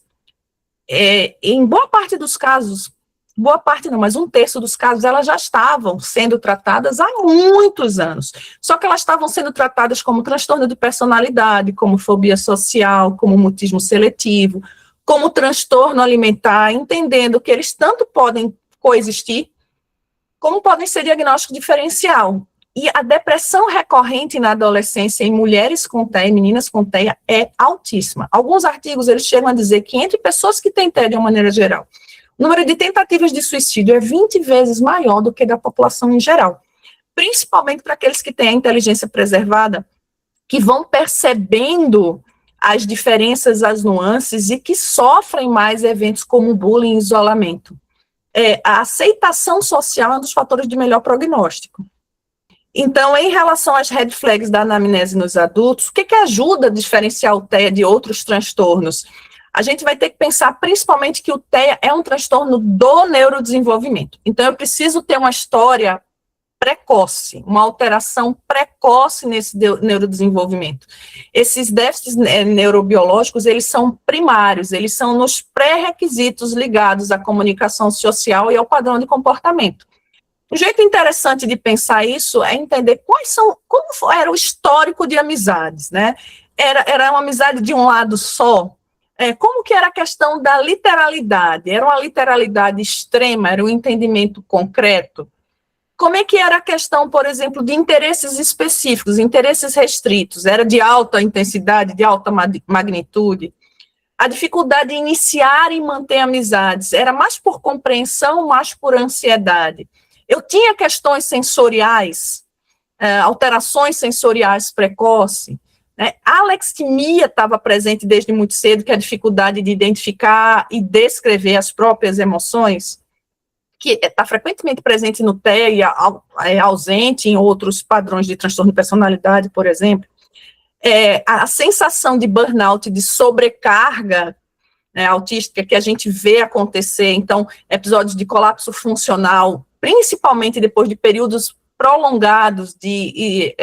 S2: em boa parte dos casos, boa parte não, mas 1/3 dos casos, elas já estavam sendo tratadas há muitos anos. Só que elas estavam sendo tratadas como transtorno de personalidade, como fobia social, como mutismo seletivo, como transtorno alimentar, entendendo que eles tanto podem coexistir, como podem ser diagnóstico diferencial. E a depressão recorrente na adolescência em mulheres com TEA, meninas com TEA, é altíssima. Alguns artigos, eles chegam a dizer que entre pessoas que têm TEA de uma maneira geral, o número de tentativas de suicídio é 20 vezes maior do que da população em geral, principalmente para aqueles que têm a inteligência preservada, que vão percebendo as diferenças, as nuances, e que sofrem mais eventos como bullying e isolamento. A aceitação social é um dos fatores de melhor prognóstico. Então, em relação às red flags da anamnese nos adultos, o que ajuda a diferenciar o TEA de outros transtornos? A gente vai ter que pensar principalmente que o TEA é um transtorno do neurodesenvolvimento. Então, eu preciso ter uma história precoce, uma alteração precoce nesse neurodesenvolvimento. Esses déficits neurobiológicos, eles são primários, eles são nos pré-requisitos ligados à comunicação social e ao padrão de comportamento. Um jeito interessante de pensar isso é entender como era o histórico de amizades, né? Era uma amizade de um lado só? Como que era a questão da literalidade? Era uma literalidade extrema? Era um entendimento concreto? Como é que era a questão, por exemplo, de interesses específicos, interesses restritos? Era de alta intensidade, de alta magnitude? A dificuldade de iniciar e manter amizades era mais por compreensão, mais por ansiedade? Eu tinha questões sensoriais, alterações sensoriais precoces, né? A alexithymia estava presente desde muito cedo, que é a dificuldade de identificar e descrever as próprias emoções, que está frequentemente presente no TEA e é ausente em outros padrões de transtorno de personalidade, por exemplo. A sensação de burnout, de sobrecarga, né, autística, que a gente vê acontecer, então, episódios de colapso funcional, principalmente depois de períodos prolongados de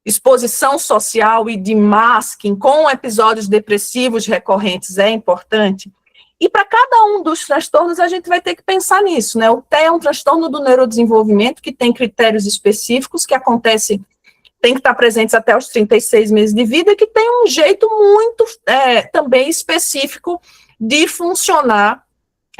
S2: exposição social e de masking, com episódios depressivos recorrentes, é importante. E para cada um dos transtornos, a gente vai ter que pensar nisso, né? O TEA é um transtorno do neurodesenvolvimento que tem critérios específicos que acontecem, tem que estar presentes até os 36 meses de vida, e que tem um jeito muito também específico de funcionar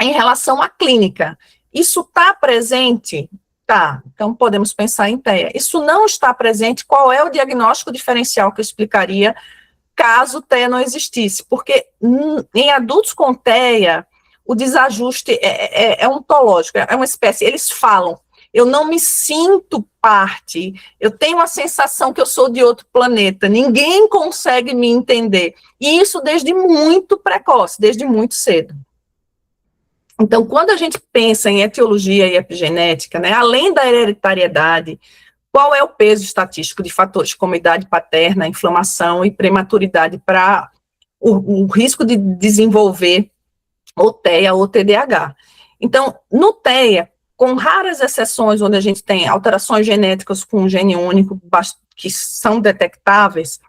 S2: em relação à clínica. Isso está presente? Tá, então podemos pensar em TEA. Isso não está presente, qual é o diagnóstico diferencial que eu explicaria caso TEA não existisse? Porque em adultos com TEA, o desajuste é ontológico, é uma espécie, eles falam, eu não me sinto parte, eu tenho a sensação que eu sou de outro planeta, ninguém consegue me entender, e isso desde muito precoce, desde muito cedo. Então, quando a gente pensa em etiologia e epigenética, né, além da hereditariedade, qual é o peso estatístico de fatores como idade paterna, inflamação e prematuridade para o risco de desenvolver ou TEA ou TDAH? Então, no TEA, com raras exceções onde a gente tem alterações genéticas com um gene único que são detectáveis,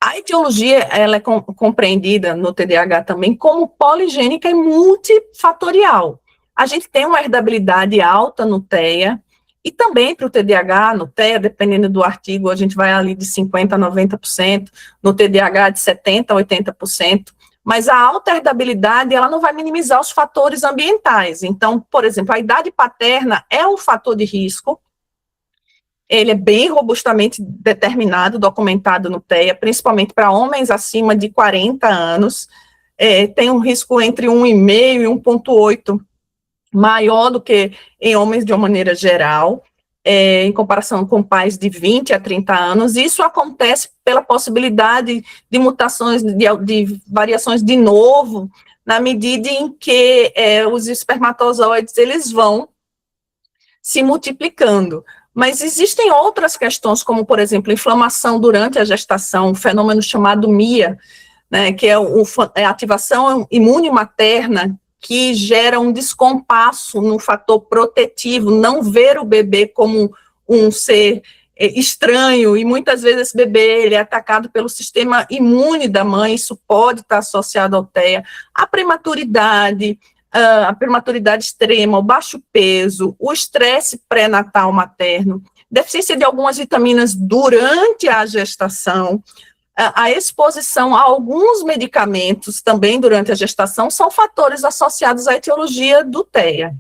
S2: a etiologia ela é compreendida no TDAH também como poligênica e multifatorial. A gente tem uma herdabilidade alta no TEA, e também para o TDAH, no TEA, dependendo do artigo, a gente vai ali de 50% a 90%, no TDAH de 70% a 80%, mas a alta herdabilidade, ela não vai minimizar os fatores ambientais. Então, por exemplo, a idade paterna é um fator de risco, ele é bem robustamente determinado, documentado no TEA, principalmente para homens acima de 40 anos, tem um risco entre 1,5 e 1,8, maior do que em homens de uma maneira geral, em comparação com pais de 20 a 30 anos. Isso acontece pela possibilidade de mutações, de variações de novo, na medida em que os espermatozoides eles vão se multiplicando. Mas existem outras questões, como, por exemplo, inflamação durante a gestação, um fenômeno chamado MIA, né, que é a ativação imune materna, que gera um descompasso no fator protetivo, não ver o bebê como um ser estranho, e muitas vezes esse bebê ele é atacado pelo sistema imune da mãe, isso pode estar associado ao TEA, a prematuridade extrema, o baixo peso, o estresse pré-natal materno, deficiência de algumas vitaminas durante a gestação, a exposição a alguns medicamentos também durante a gestação são fatores associados à etiologia do TEA.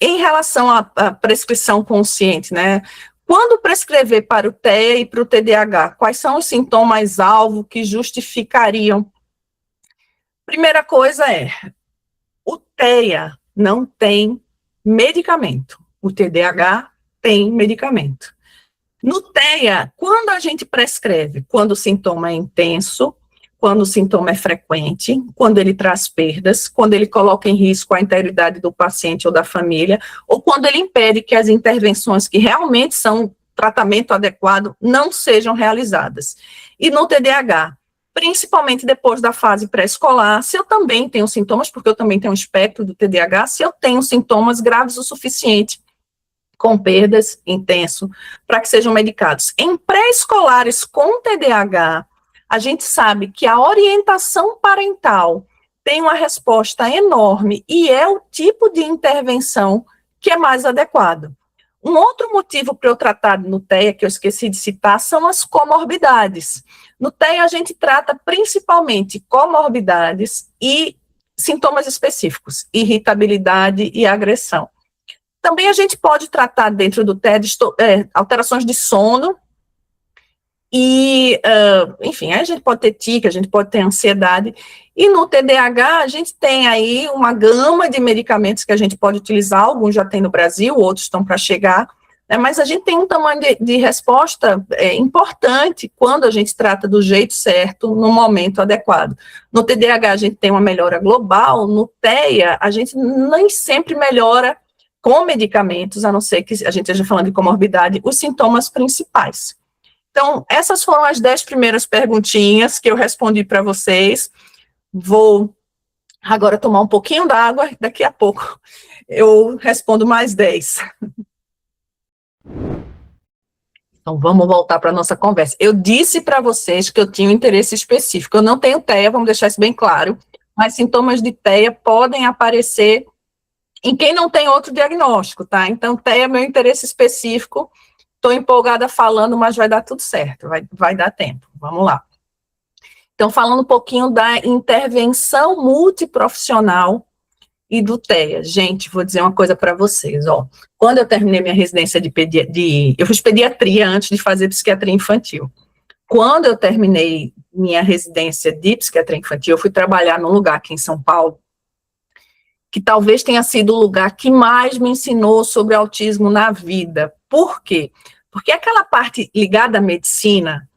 S2: Em relação à prescrição consciente, né? Quando prescrever para o TEA e para o TDAH, quais são os sintomas-alvo que justificariam? Primeira coisa o TEA não tem medicamento, o TDAH tem medicamento. No TEA, quando a gente prescreve? Quando o sintoma é intenso, quando o sintoma é frequente, quando ele traz perdas, quando ele coloca em risco a integridade do paciente ou da família, ou quando ele impede que as intervenções que realmente são tratamento adequado não sejam realizadas. E no TDAH, principalmente depois da fase pré-escolar, se eu também tenho sintomas, porque eu também tenho um espectro do TDAH, se eu tenho sintomas graves o suficiente, com perdas intenso, para que sejam medicados. Em pré-escolares com TDAH, a gente sabe que a orientação parental tem uma resposta enorme e é o tipo de intervenção que é mais adequado. Um outro motivo para eu tratar no TEA, que eu esqueci de citar, são as comorbidades. No TEA, a gente trata principalmente comorbidades e sintomas específicos, irritabilidade e agressão. Também a gente pode tratar dentro do TEA alterações de sono e, enfim, aí a gente pode ter tique, a gente pode ter ansiedade. E no TDAH, a gente tem aí uma gama de medicamentos que a gente pode utilizar, alguns já tem no Brasil, outros estão para chegar, né, mas a gente tem um tamanho de resposta importante quando a gente trata do jeito certo, no momento adequado. No TDAH, a gente tem uma melhora global, no TEA, a gente nem sempre melhora com medicamentos, a não ser que a gente esteja falando de comorbidade, os sintomas principais. Então, essas foram as 10 primeiras perguntinhas que eu respondi para vocês. Vou agora tomar um pouquinho d'água, daqui a pouco eu respondo mais 10. Então, vamos voltar para a nossa conversa. Eu disse para vocês que eu tinha um interesse específico. Eu não tenho TEA, vamos deixar isso bem claro, mas sintomas de TEA podem aparecer em quem não tem outro diagnóstico, tá? Então, TEA é meu interesse específico. Estou empolgada falando, mas vai dar tudo certo, vai dar tempo. Vamos lá. Então, falando um pouquinho da intervenção multiprofissional e do TEA. Gente, vou dizer uma coisa para vocês, ó. Quando eu terminei minha residência eu fiz pediatria antes de fazer psiquiatria infantil. Quando eu terminei minha residência de psiquiatria infantil, eu fui trabalhar num lugar aqui em São Paulo, que talvez tenha sido o lugar que mais me ensinou sobre autismo na vida. Por quê? Porque aquela parte ligada à medicina,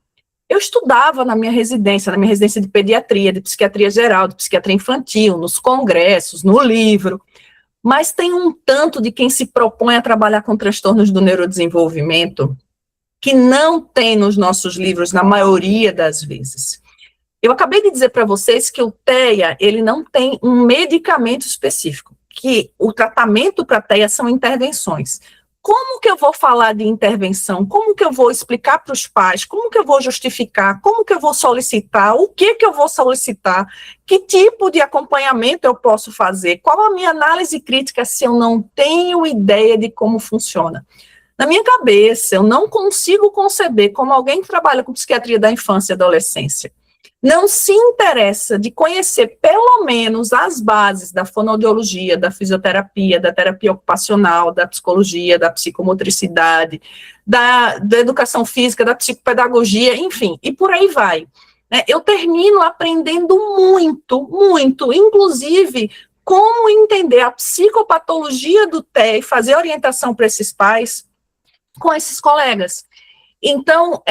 S2: eu estudava na minha residência de pediatria, de psiquiatria geral, de psiquiatria infantil, nos congressos, no livro, mas tem um tanto de quem se propõe a trabalhar com transtornos do neurodesenvolvimento que não tem nos nossos livros, na maioria das vezes. Eu acabei de dizer para vocês que o TEA, ele não tem um medicamento específico, que o tratamento para TEA são intervenções. Como que eu vou falar de intervenção? Como que eu vou explicar para os pais? Como que eu vou justificar? Como que eu vou solicitar? O que eu vou solicitar? Que tipo de acompanhamento eu posso fazer? Qual a minha análise crítica se eu não tenho ideia de como funciona? Na minha cabeça, eu não consigo conceber como alguém que trabalha com psiquiatria da infância e adolescência não se interessa de conhecer pelo menos as bases da fonoaudiologia, da fisioterapia, da terapia ocupacional, da psicologia, da psicomotricidade, da educação física, da psicopedagogia, enfim, e por aí vai. Eu termino aprendendo muito, muito, inclusive como entender a psicopatologia do TEA e fazer orientação para esses pais com esses colegas. Então,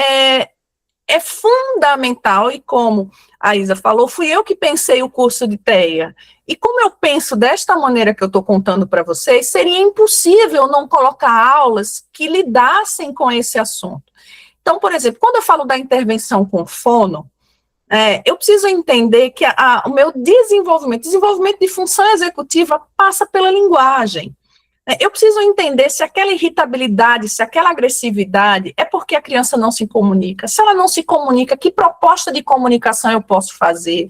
S2: é fundamental, e como a Isa falou, fui eu que pensei o curso de TEA, e como eu penso desta maneira que eu estou contando para vocês, seria impossível não colocar aulas que lidassem com esse assunto. Então, por exemplo, quando eu falo da intervenção com fono, eu preciso entender que o meu desenvolvimento de função executiva passa pela linguagem. Eu preciso entender se aquela irritabilidade, se aquela agressividade é porque a criança não se comunica. Se ela não se comunica, que proposta de comunicação eu posso fazer?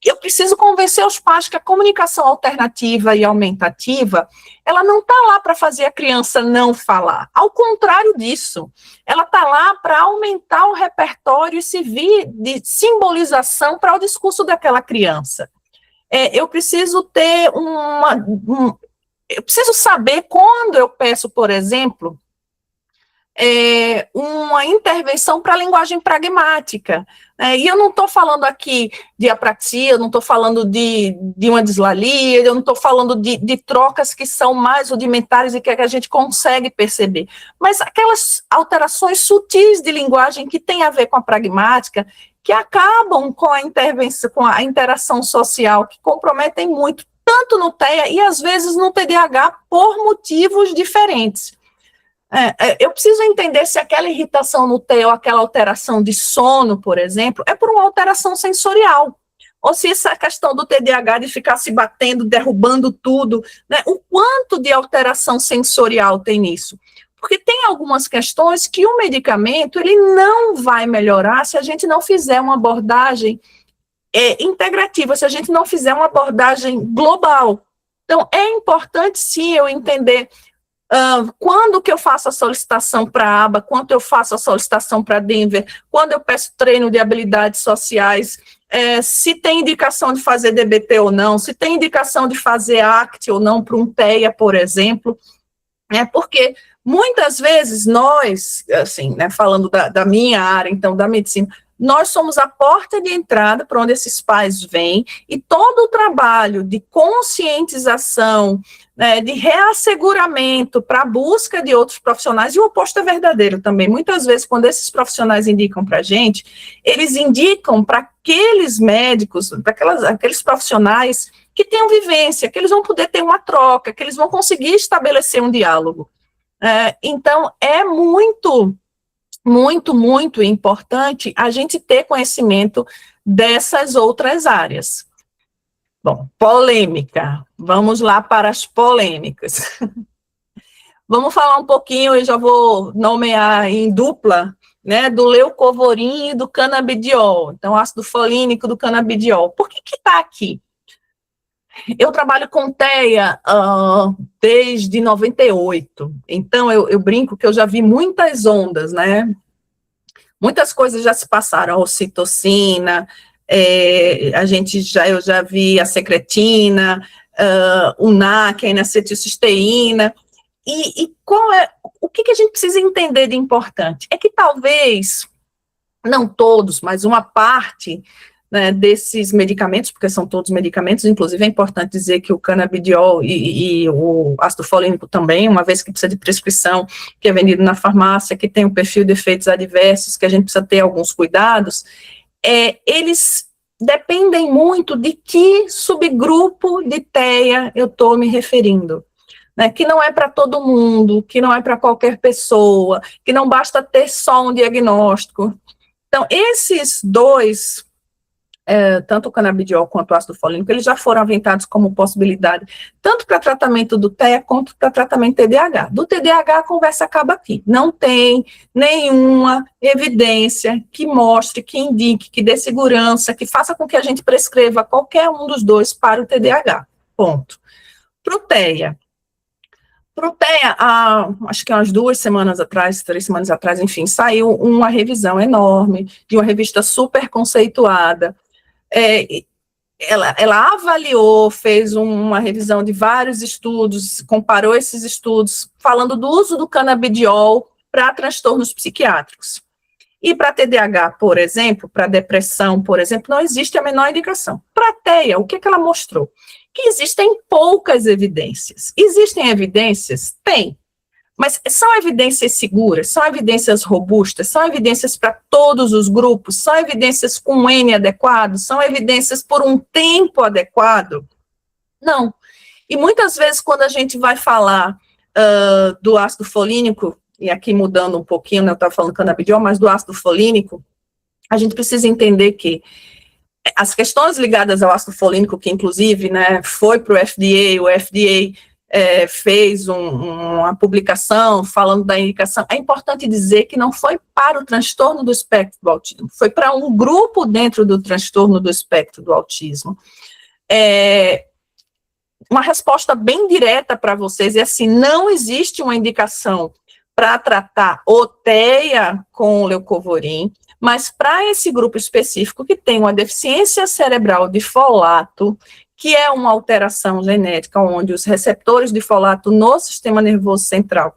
S2: Eu preciso convencer os pais que a comunicação alternativa e aumentativa, ela não está lá para fazer a criança não falar. Ao contrário disso, ela está lá para aumentar o repertório e servir de simbolização para o discurso daquela criança. Eu preciso ter eu preciso saber quando eu peço, por exemplo, uma intervenção para a linguagem pragmática. E eu não estou falando aqui de apraxia, eu não estou falando de uma dislalia, eu não estou falando de trocas que são mais rudimentares e que a gente consegue perceber, mas aquelas alterações sutis de linguagem que tem a ver com a pragmática, que acabam com a intervenção, com a interação social, que comprometem muito, tanto no TEA e às vezes no TDAH, por motivos diferentes. Eu preciso entender se aquela irritação no TEA ou aquela alteração de sono, por exemplo, é por uma alteração sensorial, ou se essa questão do TDAH de ficar se batendo, derrubando tudo, né, o quanto de alteração sensorial tem nisso. Porque tem algumas questões que o medicamento ele não vai melhorar se a gente não fizer uma abordagem integrativa, se a gente não fizer uma abordagem global. Então, é importante, sim, eu entender quando que eu faço a solicitação para a aba, quando eu faço a solicitação para Denver, quando eu peço treino de habilidades sociais, se tem indicação de fazer DBT ou não, se tem indicação de fazer ACT ou não para um TEA, por exemplo, porque muitas vezes nós, assim, né, falando da minha área, então, da medicina, nós somos a porta de entrada para onde esses pais vêm, e todo o trabalho de conscientização, né, de reasseguramento para a busca de outros profissionais, e o oposto é verdadeiro também. Muitas vezes, quando esses profissionais indicam para a gente, eles indicam para aqueles médicos, para aqueles profissionais que tenham vivência, que eles vão poder ter uma troca, que eles vão conseguir estabelecer um diálogo. Então, é muito importante a gente ter conhecimento dessas outras áreas. Bom, polêmica. Vamos lá para as polêmicas. Vamos falar um pouquinho, eu já vou nomear em dupla, né, do leucovorin e do canabidiol. Então, ácido folínico do canabidiol. Por que está aqui? Eu trabalho com TEA desde 98, então eu brinco que eu já vi muitas ondas, né? Muitas coisas já se passaram, a ocitocina, eu já vi a secretina, o NAC, a N-acetilcisteína, e o que a gente precisa entender de importante? É que talvez, não todos, mas uma parte, né, desses medicamentos, porque são todos medicamentos, inclusive é importante dizer que o canabidiol e o ácido folínico também, uma vez que precisa de prescrição, que é vendido na farmácia, que tem um perfil de efeitos adversos, que a gente precisa ter alguns cuidados, eles dependem muito de que subgrupo de TEA eu estou me referindo. Né, que não é para todo mundo, que não é para qualquer pessoa, que não basta ter só um diagnóstico. Então, esses dois, tanto o canabidiol quanto o ácido folínico, eles já foram aventados como possibilidade, tanto para tratamento do TEA quanto para tratamento TDAH. Do TDAH, a conversa acaba aqui. Não tem nenhuma evidência que mostre, que indique, que dê segurança, que faça com que a gente prescreva qualquer um dos dois para o TDAH. Ponto. Para o TEA, acho que umas 2 semanas atrás, 3 semanas atrás, enfim, saiu uma revisão enorme, de uma revista super conceituada. Ela avaliou, fez uma revisão de vários estudos, comparou esses estudos, falando do uso do canabidiol para transtornos psiquiátricos. E para TDAH, por exemplo, para depressão, por exemplo, não existe a menor indicação. Para TEA, o que ela mostrou? Que existem poucas evidências. Existem evidências? Tem. Mas são evidências seguras, são evidências robustas, são evidências para todos os grupos, são evidências com N adequado, são evidências por um tempo adequado? Não. E muitas vezes, quando a gente vai falar do ácido folínico, e aqui mudando um pouquinho, né, eu estava falando canabidiol, mas do ácido folínico, a gente precisa entender que as questões ligadas ao ácido folínico, que inclusive, né, foi para o FDA fez uma publicação falando da indicação, é importante dizer que não foi para o transtorno do espectro do autismo, foi para um grupo dentro do transtorno do espectro do autismo. Uma resposta bem direta para vocês é assim, não existe uma indicação para tratar o TEA com leucovorin, mas para esse grupo específico que tem uma deficiência cerebral de folato, que é uma alteração genética, onde os receptores de folato no sistema nervoso central,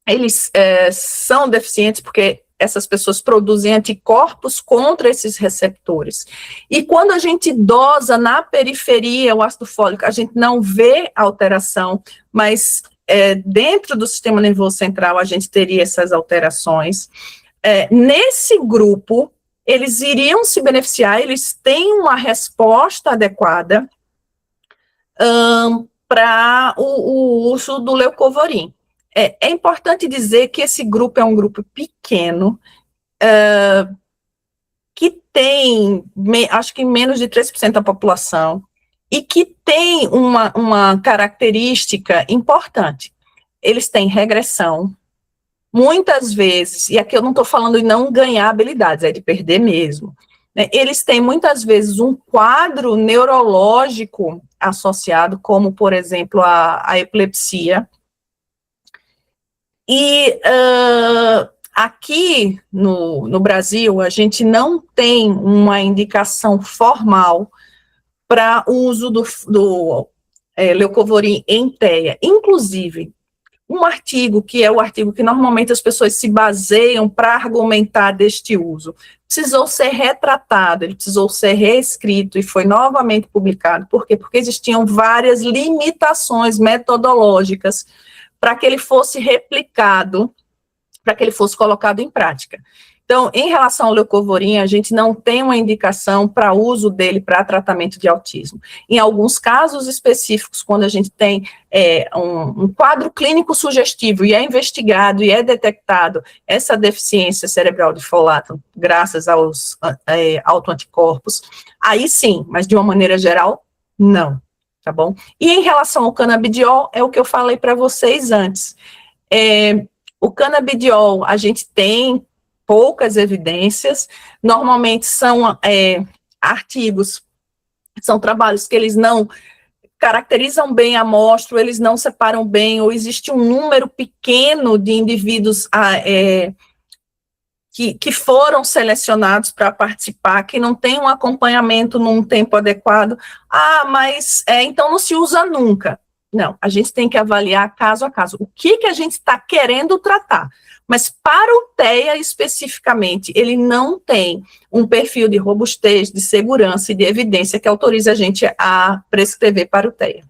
S2: eles são deficientes porque essas pessoas produzem anticorpos contra esses receptores. E quando a gente dosa na periferia o ácido fólico, a gente não vê alteração, mas dentro do sistema nervoso central a gente teria essas alterações. Nesse grupo, eles iriam se beneficiar, eles têm uma resposta adequada para o uso do leucovorin. É importante dizer que esse grupo é um grupo pequeno, que tem, acho que menos de 3% da população, e que tem uma característica importante. Eles têm regressão, muitas vezes, e aqui eu não estou falando de não ganhar habilidades, é de perder mesmo. né, eles têm muitas vezes um quadro neurológico associado, como, por exemplo, a epilepsia. E aqui no Brasil, a gente não tem uma indicação formal para o uso do leucovorin em TEA. Inclusive, um artigo, que é o artigo que normalmente as pessoas se baseiam para argumentar deste uso, precisou ser retratado, ele precisou ser reescrito e foi novamente publicado. Por quê? Porque existiam várias limitações metodológicas para que ele fosse replicado, para que ele fosse colocado em prática. Então, em relação ao leucovorin, a gente não tem uma indicação para uso dele para tratamento de autismo. Em alguns casos específicos, quando a gente tem um quadro clínico sugestivo e é investigado e é detectado essa deficiência cerebral de folato, graças aos autoanticorpos, aí sim, mas de uma maneira geral, não, tá bom? E em relação ao canabidiol, é o que eu falei para vocês antes. O canabidiol, a gente tem poucas evidências, normalmente são artigos, são trabalhos que eles não caracterizam bem a amostra, eles não separam bem, ou existe um número pequeno de indivíduos que foram selecionados para participar, que não tem um acompanhamento num tempo adequado. Mas então não se usa nunca. Não, a gente tem que avaliar caso a caso. O que a gente está querendo tratar? Mas para o TEA especificamente, ele não tem um perfil de robustez, de segurança e de evidência que autorize a gente a prescrever para o TEA.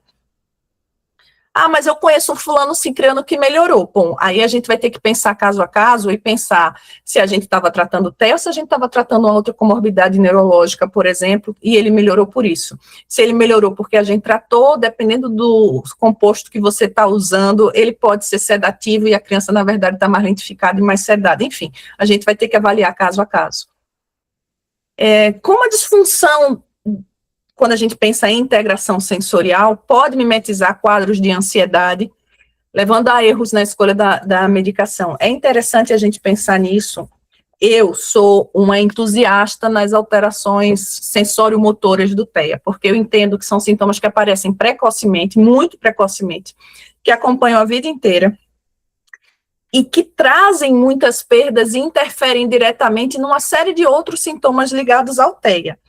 S2: Mas eu conheço um fulano cicrano que melhorou. Bom, aí a gente vai ter que pensar caso a caso e pensar se a gente estava tratando TEA ou se a gente estava tratando uma outra comorbidade neurológica, por exemplo, e ele melhorou por isso. Se ele melhorou porque a gente tratou, dependendo do composto que você está usando, ele pode ser sedativo e a criança, na verdade, está mais lentificada e mais sedada. Enfim, a gente vai ter que avaliar caso a caso. Como a disfunção, quando a gente pensa em integração sensorial, pode mimetizar quadros de ansiedade, levando a erros na escolha da medicação. É interessante a gente pensar nisso. Eu sou uma entusiasta nas alterações sensório-motoras do TEA, porque eu entendo que são sintomas que aparecem precocemente, muito precocemente, que acompanham a vida inteira, e que trazem muitas perdas e interferem diretamente numa série de outros sintomas ligados ao TEA.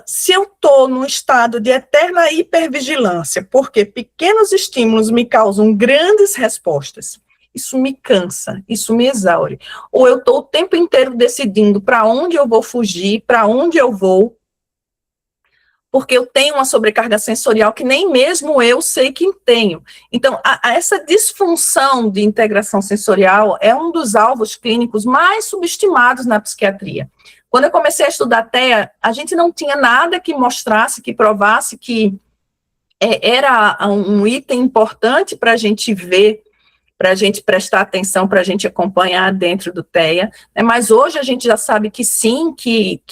S2: Se eu estou num estado de eterna hipervigilância, porque pequenos estímulos me causam grandes respostas, isso me cansa, isso me exaure. Ou eu estou o tempo inteiro decidindo para onde eu vou fugir, para onde eu vou, porque eu tenho uma sobrecarga sensorial que nem mesmo eu sei que tenho. Então, essa disfunção de integração sensorial é um dos alvos clínicos mais subestimados na psiquiatria. Quando eu comecei a estudar TEA, a gente não tinha nada que mostrasse, que provasse que era um item importante para a gente ver, para a gente prestar atenção, para a gente acompanhar dentro do TEA, né? Mas hoje a gente já sabe que sim, que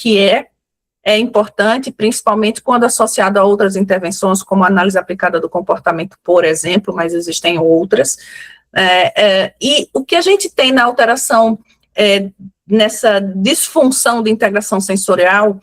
S2: é importante, principalmente quando associado a outras intervenções, como a análise aplicada do comportamento, por exemplo, mas existem outras. E o que a gente tem na alteração nessa disfunção de integração sensorial,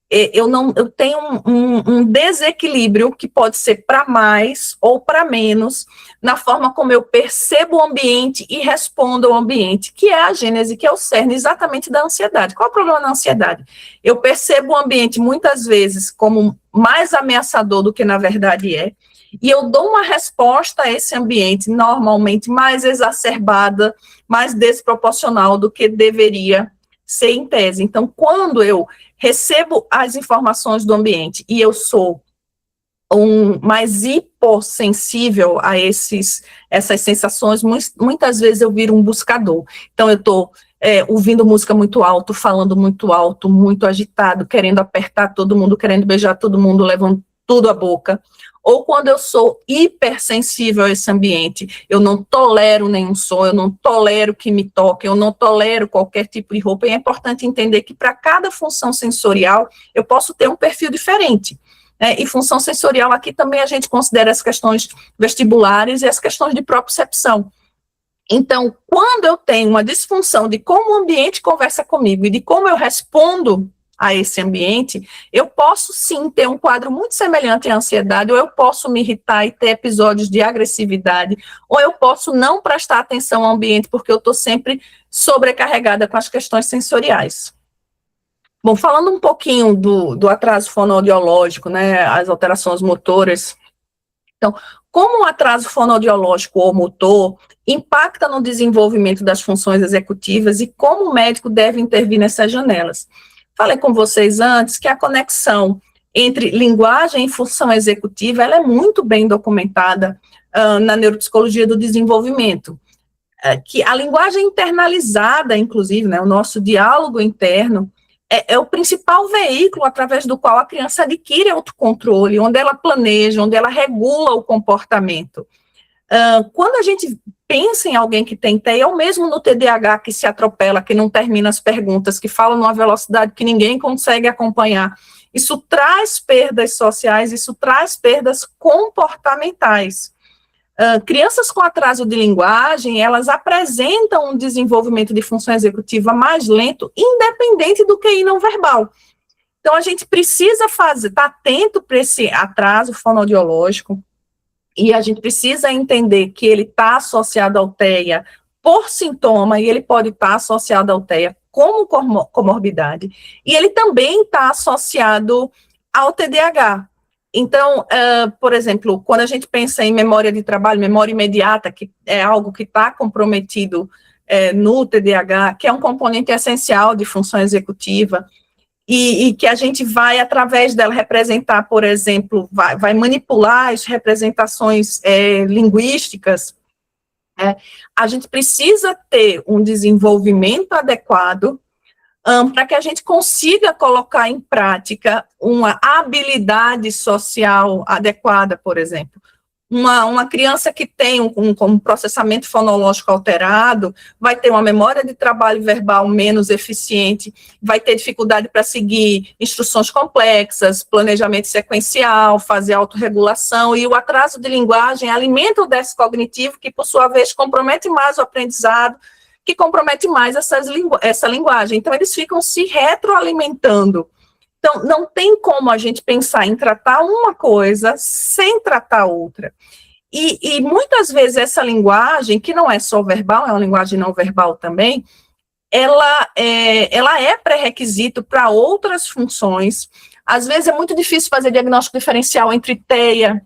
S2: eu tenho um desequilíbrio que pode ser para mais ou para menos na forma como eu percebo o ambiente e respondo ao ambiente, que é a gênese, que é o cerne exatamente da ansiedade. Qual é o problema da ansiedade? Eu percebo o ambiente muitas vezes como mais ameaçador do que na verdade é, e eu dou uma resposta a esse ambiente normalmente mais exacerbada, mais desproporcional do que deveria ser em tese. Então, quando eu recebo as informações do ambiente e eu sou mais hipossensível a essas sensações, muitas vezes eu viro um buscador. Então, eu estou ouvindo música muito alto, falando muito alto, muito agitado, querendo apertar todo mundo, querendo beijar todo mundo, levando tudo à boca. Ou quando eu sou hipersensível a esse ambiente, eu não tolero nenhum som, eu não tolero que me toque, eu não tolero qualquer tipo de roupa. E é importante entender que para cada função sensorial, eu posso ter um perfil diferente. E função sensorial aqui também a gente considera as questões vestibulares e as questões de propriocepção. Então, quando eu tenho uma disfunção de como o ambiente conversa comigo e de como eu respondo a esse ambiente, eu posso sim ter um quadro muito semelhante à ansiedade, ou eu posso me irritar e ter episódios de agressividade, ou eu posso não prestar atenção ao ambiente, porque eu estou sempre sobrecarregada com as questões sensoriais. Bom, falando um pouquinho do atraso fonoaudiológico, né, as alterações motoras. Então, como o atraso fonoaudiológico ou motor impacta no desenvolvimento das funções executivas e como o médico deve intervir nessas janelas? Falei com vocês antes que a conexão entre linguagem e função executiva, ela é muito bem documentada na neuropsicologia do desenvolvimento. Que a linguagem internalizada, inclusive, né, o nosso diálogo interno, é o principal veículo através do qual a criança adquire autocontrole, onde ela planeja, onde ela regula o comportamento. Quando a gente pensa em alguém que tem TEA, ou mesmo no TDAH que se atropela, que não termina as perguntas, que fala numa velocidade que ninguém consegue acompanhar, isso traz perdas sociais, isso traz perdas comportamentais. Crianças com atraso de linguagem, elas apresentam um desenvolvimento de função executiva mais lento, independente do QI não verbal. Então, a gente precisa estar atento para esse atraso fonoaudiológico, e a gente precisa entender que ele está associado ao TEA por sintoma, e ele pode estar associado ao TEA como comorbidade, e ele também está associado ao TDAH. Então, por exemplo, quando a gente pensa em memória de trabalho, memória imediata, que é algo que está comprometido no TDAH, que é um componente essencial de função executiva, e que a gente vai, através dela, representar, por exemplo, vai manipular as representações linguísticas, a gente precisa ter um desenvolvimento adequado para que a gente consiga colocar em prática uma habilidade social adequada, por exemplo. Uma criança que tem um processamento fonológico alterado vai ter uma memória de trabalho verbal menos eficiente, vai ter dificuldade para seguir instruções complexas, planejamento sequencial, fazer autorregulação, e o atraso de linguagem alimenta o déficit cognitivo, que, por sua vez, compromete mais o aprendizado, que compromete mais essa linguagem. Então, eles ficam se retroalimentando. Então, não tem como a gente pensar em tratar uma coisa sem tratar outra. E muitas vezes essa linguagem, que não é só verbal, é uma linguagem não verbal também, ela é pré-requisito para outras funções. Às vezes é muito difícil fazer diagnóstico diferencial entre TEA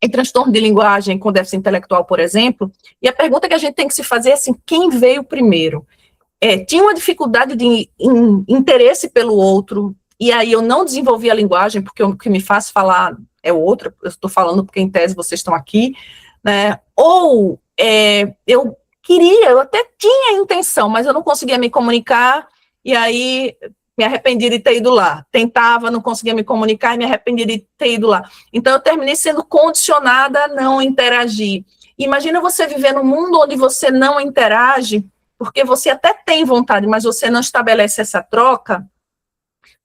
S2: e transtorno de linguagem com déficit intelectual, por exemplo, e a pergunta que a gente tem que se fazer é assim, quem veio primeiro? Tinha uma dificuldade de interesse pelo outro, e aí eu não desenvolvi a linguagem, porque o que me faz falar é outra, eu estou falando porque em tese vocês estão aqui, né? Ou eu até tinha intenção, mas eu não conseguia me comunicar, e aí me arrependi de ter ido lá. Tentava, não conseguia me comunicar e me arrependi de ter ido lá. Então, eu terminei sendo condicionada a não interagir. Imagina você viver num mundo onde você não interage, porque você até tem vontade, mas você não estabelece essa troca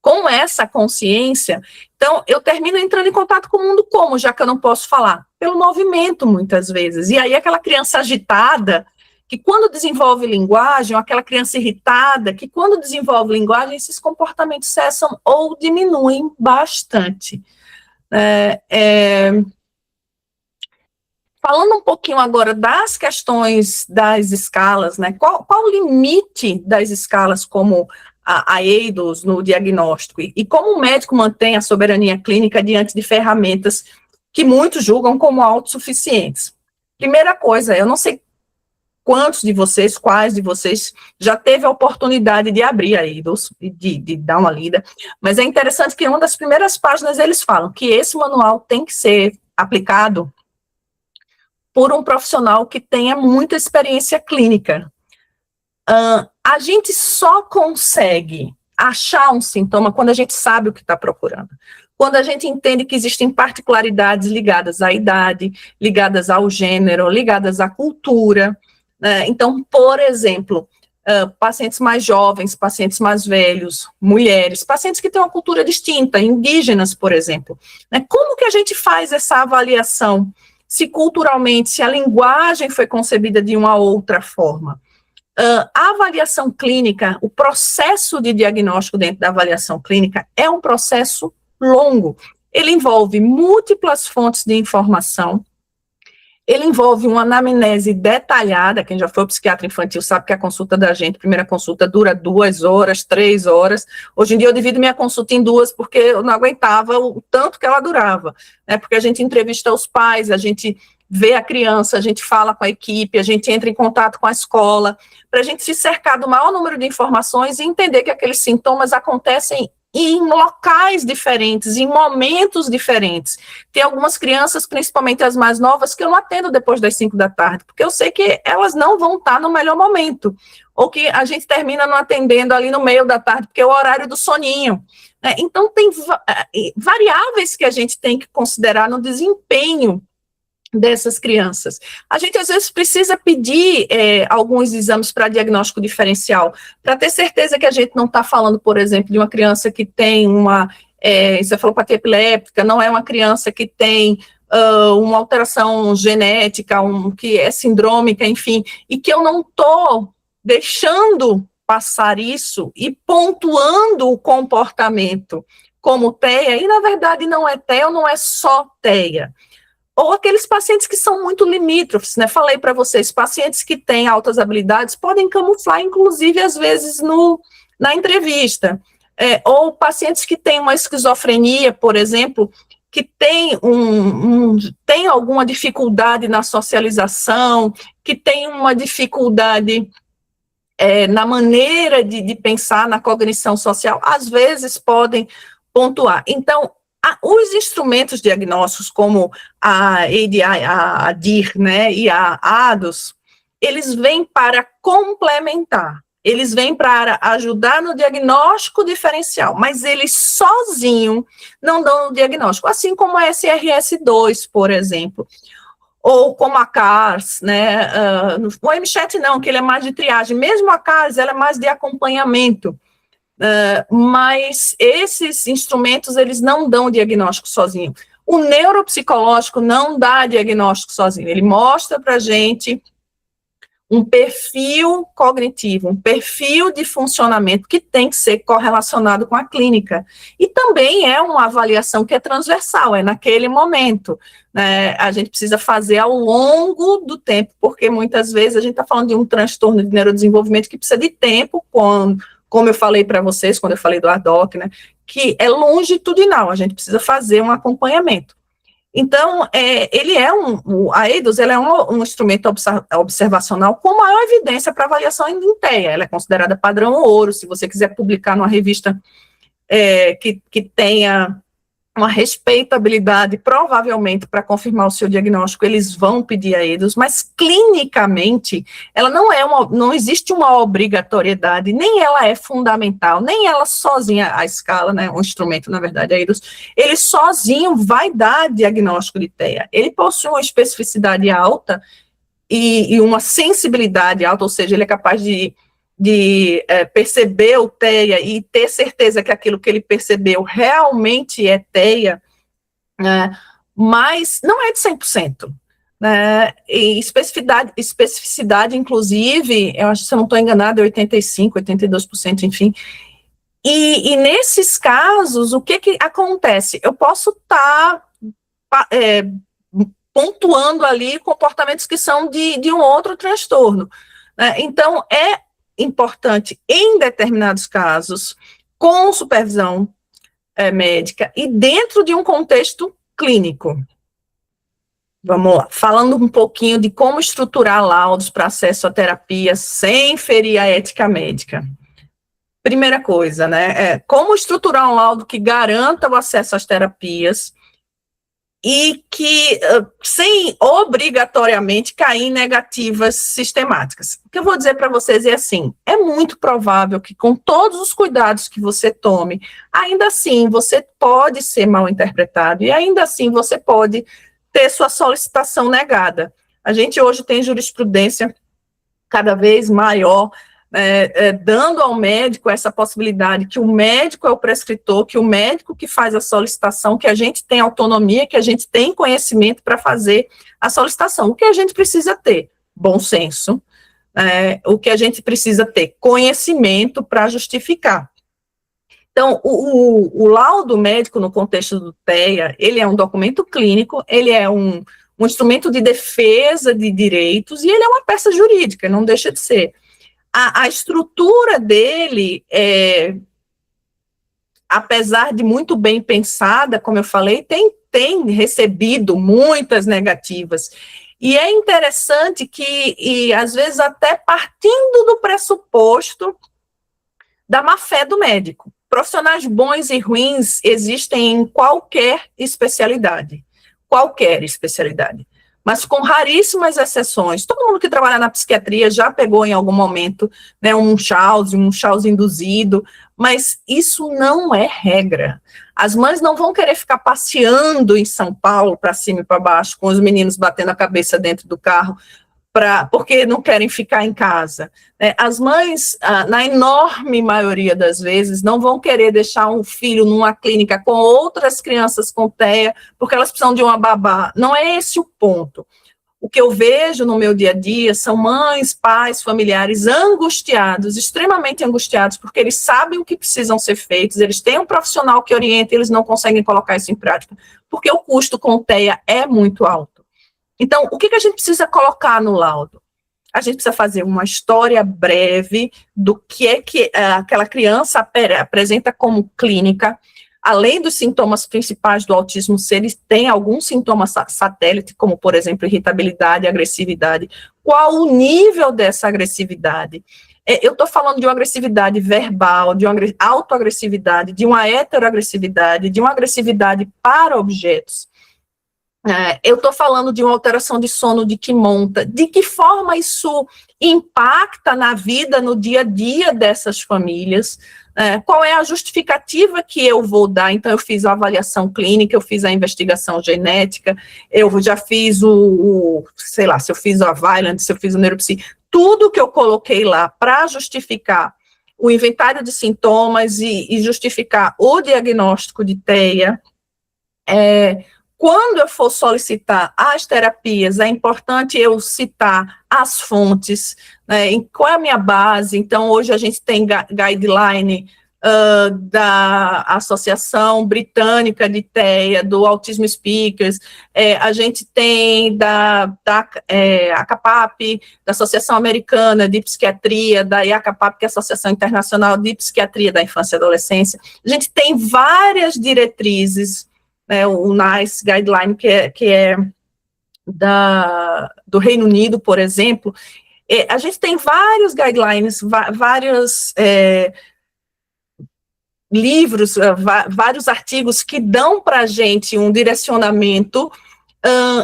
S2: com essa consciência. Então, eu termino entrando em contato com o mundo como, já que eu não posso falar? Pelo movimento, muitas vezes. E aí, aquela criança agitada, que quando desenvolve linguagem, ou aquela criança irritada, que quando desenvolve linguagem, esses comportamentos cessam ou diminuem bastante. Falando um pouquinho agora das questões das escalas, né? Qual o limite das escalas como a EIDOS no diagnóstico? E como o médico mantém a soberania clínica diante de ferramentas que muitos julgam como autossuficientes? Primeira coisa, eu não sei quais de vocês já teve a oportunidade de abrir a EIDOS e de dar uma lida, mas é interessante que em uma das primeiras páginas eles falam que esse manual tem que ser aplicado por um profissional que tenha muita experiência clínica. A gente só consegue achar um sintoma quando a gente sabe o que está procurando. Quando a gente entende que existem particularidades ligadas à idade, ligadas ao gênero, ligadas à cultura. Então, por exemplo, pacientes mais jovens, pacientes mais velhos, mulheres, pacientes que têm uma cultura distinta, indígenas, por exemplo. Como que a gente faz essa avaliação? Se culturalmente, se a linguagem foi concebida de uma outra forma. A avaliação clínica, o processo de diagnóstico dentro da avaliação clínica é um processo longo. Ele envolve múltiplas fontes de informação, ele envolve uma anamnese detalhada. Quem já foi ao psiquiatra infantil sabe que a consulta da gente, a primeira consulta, dura 2 horas, 3 horas. Hoje em dia eu divido minha consulta em 2, porque eu não aguentava o tanto que ela durava, né? Porque a gente entrevista os pais, a gente vê a criança, a gente fala com a equipe, a gente entra em contato com a escola, para a gente se cercar do maior número de informações e entender que aqueles sintomas acontecem em locais diferentes, em momentos diferentes. Tem algumas crianças, principalmente as mais novas, que eu não atendo depois das 5 da tarde, porque eu sei que elas não vão estar no melhor momento, ou que a gente termina não atendendo ali no meio da tarde, porque é o horário do soninho, né? Então, tem variáveis que a gente tem que considerar no desempenho dessas crianças. A gente, às vezes, precisa pedir alguns exames para diagnóstico diferencial, para ter certeza que a gente não está falando, por exemplo, de uma criança que tem uma encefalopatia epiléptica, não é uma criança que tem uma alteração genética, que é sindrômica, enfim, e que eu não estou deixando passar isso e pontuando o comportamento como TEA, e, na verdade, não é TEA ou não é só TEA. Ou aqueles pacientes que são muito limítrofes, né? Falei para vocês, pacientes que têm altas habilidades podem camuflar, inclusive, às vezes, na entrevista. Ou pacientes que têm uma esquizofrenia, por exemplo, que tem tem alguma dificuldade na socialização, que tem uma dificuldade na maneira de pensar, na cognição social, às vezes podem pontuar. Então, os instrumentos diagnósticos, como a ADI, a DIR, né, e a ADOS, eles vêm para complementar, eles vêm para ajudar no diagnóstico diferencial, mas eles sozinhos não dão o diagnóstico, assim como a SRS-2, por exemplo, ou como a CARS, né, o MCHAT não, que ele é mais de triagem, mesmo a CARS, ela é mais de acompanhamento, mas esses instrumentos, eles não dão diagnóstico sozinho. O neuropsicológico não dá diagnóstico sozinho, ele mostra para a gente um perfil cognitivo, um perfil de funcionamento que tem que ser correlacionado com a clínica. E também é uma avaliação que é transversal, é naquele momento, né? A gente precisa fazer ao longo do tempo, porque muitas vezes a gente está falando de um transtorno de neurodesenvolvimento que precisa de tempo, como eu falei para vocês, quando eu falei do ADOC, né, que é longitudinal, a gente precisa fazer um acompanhamento. Então, ele é a EIDOS, ela é um instrumento observacional com maior evidência para avaliação em TEA, ela é considerada padrão ouro. Se você quiser publicar numa revista que tenha uma respeitabilidade, provavelmente, para confirmar o seu diagnóstico, eles vão pedir a EIDOS, mas clinicamente, ela não existe uma obrigatoriedade, nem ela é fundamental, nem ela sozinha, a escala, né, o instrumento, na verdade, a EIDOS, ele sozinho vai dar diagnóstico de TEA. Ele possui uma especificidade alta e uma sensibilidade alta, ou seja, ele é capaz de perceber o TEA e ter certeza que aquilo que ele percebeu realmente é TEA, mas não é de 100%. Né? E especificidade, inclusive, eu acho que, se eu não estou enganada, é 85%, 82%, enfim. E nesses casos, o que acontece? Eu posso estar pontuando ali comportamentos que são de um outro transtorno. Né? Então, é importante, em determinados casos, com supervisão médica e dentro de um contexto clínico. Vamos lá, falando um pouquinho de como estruturar laudos para acesso à terapia sem ferir a ética médica. Primeira coisa, né, como estruturar um laudo que garanta o acesso às terapias e que, sem obrigatoriamente cair em negativas sistemáticas. O que eu vou dizer para vocês é assim, é muito provável que, com todos os cuidados que você tome, ainda assim você pode ser mal interpretado e ainda assim você pode ter sua solicitação negada. A gente hoje tem jurisprudência cada vez maior, dando ao médico essa possibilidade, que o médico é o prescritor, que o médico que faz a solicitação, que a gente tem autonomia, que a gente tem conhecimento para fazer a solicitação. O que a gente precisa ter? Bom senso, O que a gente precisa ter? Conhecimento para justificar. Então, o laudo médico, no contexto do TEA, ele é um documento clínico, ele é um instrumento de defesa de direitos, e ele é uma peça jurídica, não deixa de ser. A estrutura dele, apesar de muito bem pensada, como eu falei, tem recebido muitas negativas. E é interessante que, às vezes, até partindo do pressuposto da má-fé do médico. Profissionais bons e ruins existem em qualquer especialidade, mas com raríssimas exceções. Todo mundo que trabalha na psiquiatria já pegou em algum momento, né, um Chausse induzido, mas isso não é regra. As mães não vão querer ficar passeando em São Paulo, para cima e para baixo, com os meninos batendo a cabeça dentro do carro, porque não querem ficar em casa. As mães, na enorme maioria das vezes, não vão querer deixar um filho numa clínica com outras crianças com TEA, porque elas precisam de uma babá. Não é esse o ponto. O que eu vejo no meu dia a dia são mães, pais, familiares angustiados, extremamente angustiados, porque eles sabem o que precisam ser feitos, eles têm um profissional que orienta e eles não conseguem colocar isso em prática, porque o custo com TEA é muito alto. Então, o que a gente precisa colocar no laudo? A gente precisa fazer uma história breve do que é que aquela criança apresenta como clínica, além dos sintomas principais do autismo, se eles têm algum sintoma satélite, como, por exemplo, irritabilidade, agressividade, qual o nível dessa agressividade? Eu estou falando de uma agressividade verbal, de uma autoagressividade, de uma heteroagressividade, de uma agressividade para objetos. Eu estou falando de uma alteração de sono de que monta, de que forma isso impacta na vida, no dia a dia dessas famílias, qual é a justificativa que eu vou dar. Então, eu fiz a avaliação clínica, eu fiz a investigação genética, eu já fiz sei lá, se eu fiz o Availance, se eu fiz o Neuropsi, tudo que eu coloquei lá para justificar o inventário de sintomas e justificar o diagnóstico de TEA. Quando eu for solicitar as terapias, é importante eu citar as fontes, né, qual é a minha base. Então, hoje a gente tem guideline da Associação Britânica de TEA, do Autism Speakers, a gente tem da ACAPAP, da Associação Americana de Psiquiatria, da IACAPAP, que é a Associação Internacional de Psiquiatria da Infância e Adolescência. A gente tem várias diretrizes, o NICE Guideline, que é do Reino Unido, por exemplo. A gente tem vários guidelines, vários livros, vários artigos que dão para a gente um direcionamento.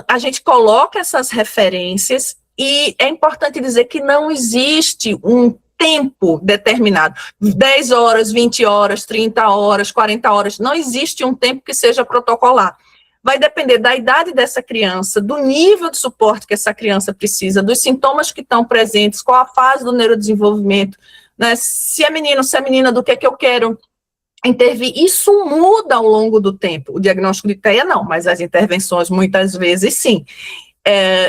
S2: A gente coloca essas referências, e é importante dizer que não existe um tempo determinado, 10 horas, 20 horas, 30 horas, 40 horas, não existe um tempo que seja protocolar. Vai depender da idade dessa criança, do nível de suporte que essa criança precisa, dos sintomas que estão presentes, qual a fase do neurodesenvolvimento, né? Se é menino, se é menina, do que eu quero intervir. Isso muda ao longo do tempo. O diagnóstico de TEA não, mas as intervenções muitas vezes sim.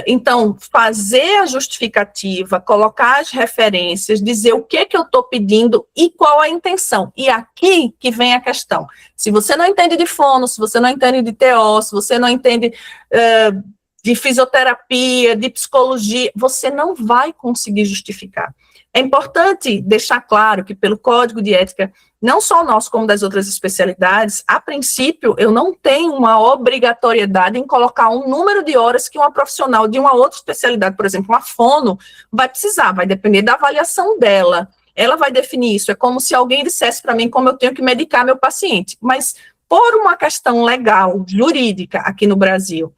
S2: Então, fazer a justificativa, colocar as referências, dizer o que eu estou pedindo e qual a intenção. E aqui que vem a questão. Se você não entende de fono, se você não entende de TO, se você não entende de fisioterapia, de psicologia, você não vai conseguir justificar. É importante deixar claro que, pelo Código de Ética, não só o nosso, como das outras especialidades, a princípio, eu não tenho uma obrigatoriedade em colocar um número de horas que uma profissional de uma outra especialidade, por exemplo, uma fono, vai precisar, vai depender da avaliação dela. Ela vai definir isso. É como se alguém dissesse para mim como eu tenho que medicar meu paciente. Mas, por uma questão legal, jurídica, aqui no Brasil,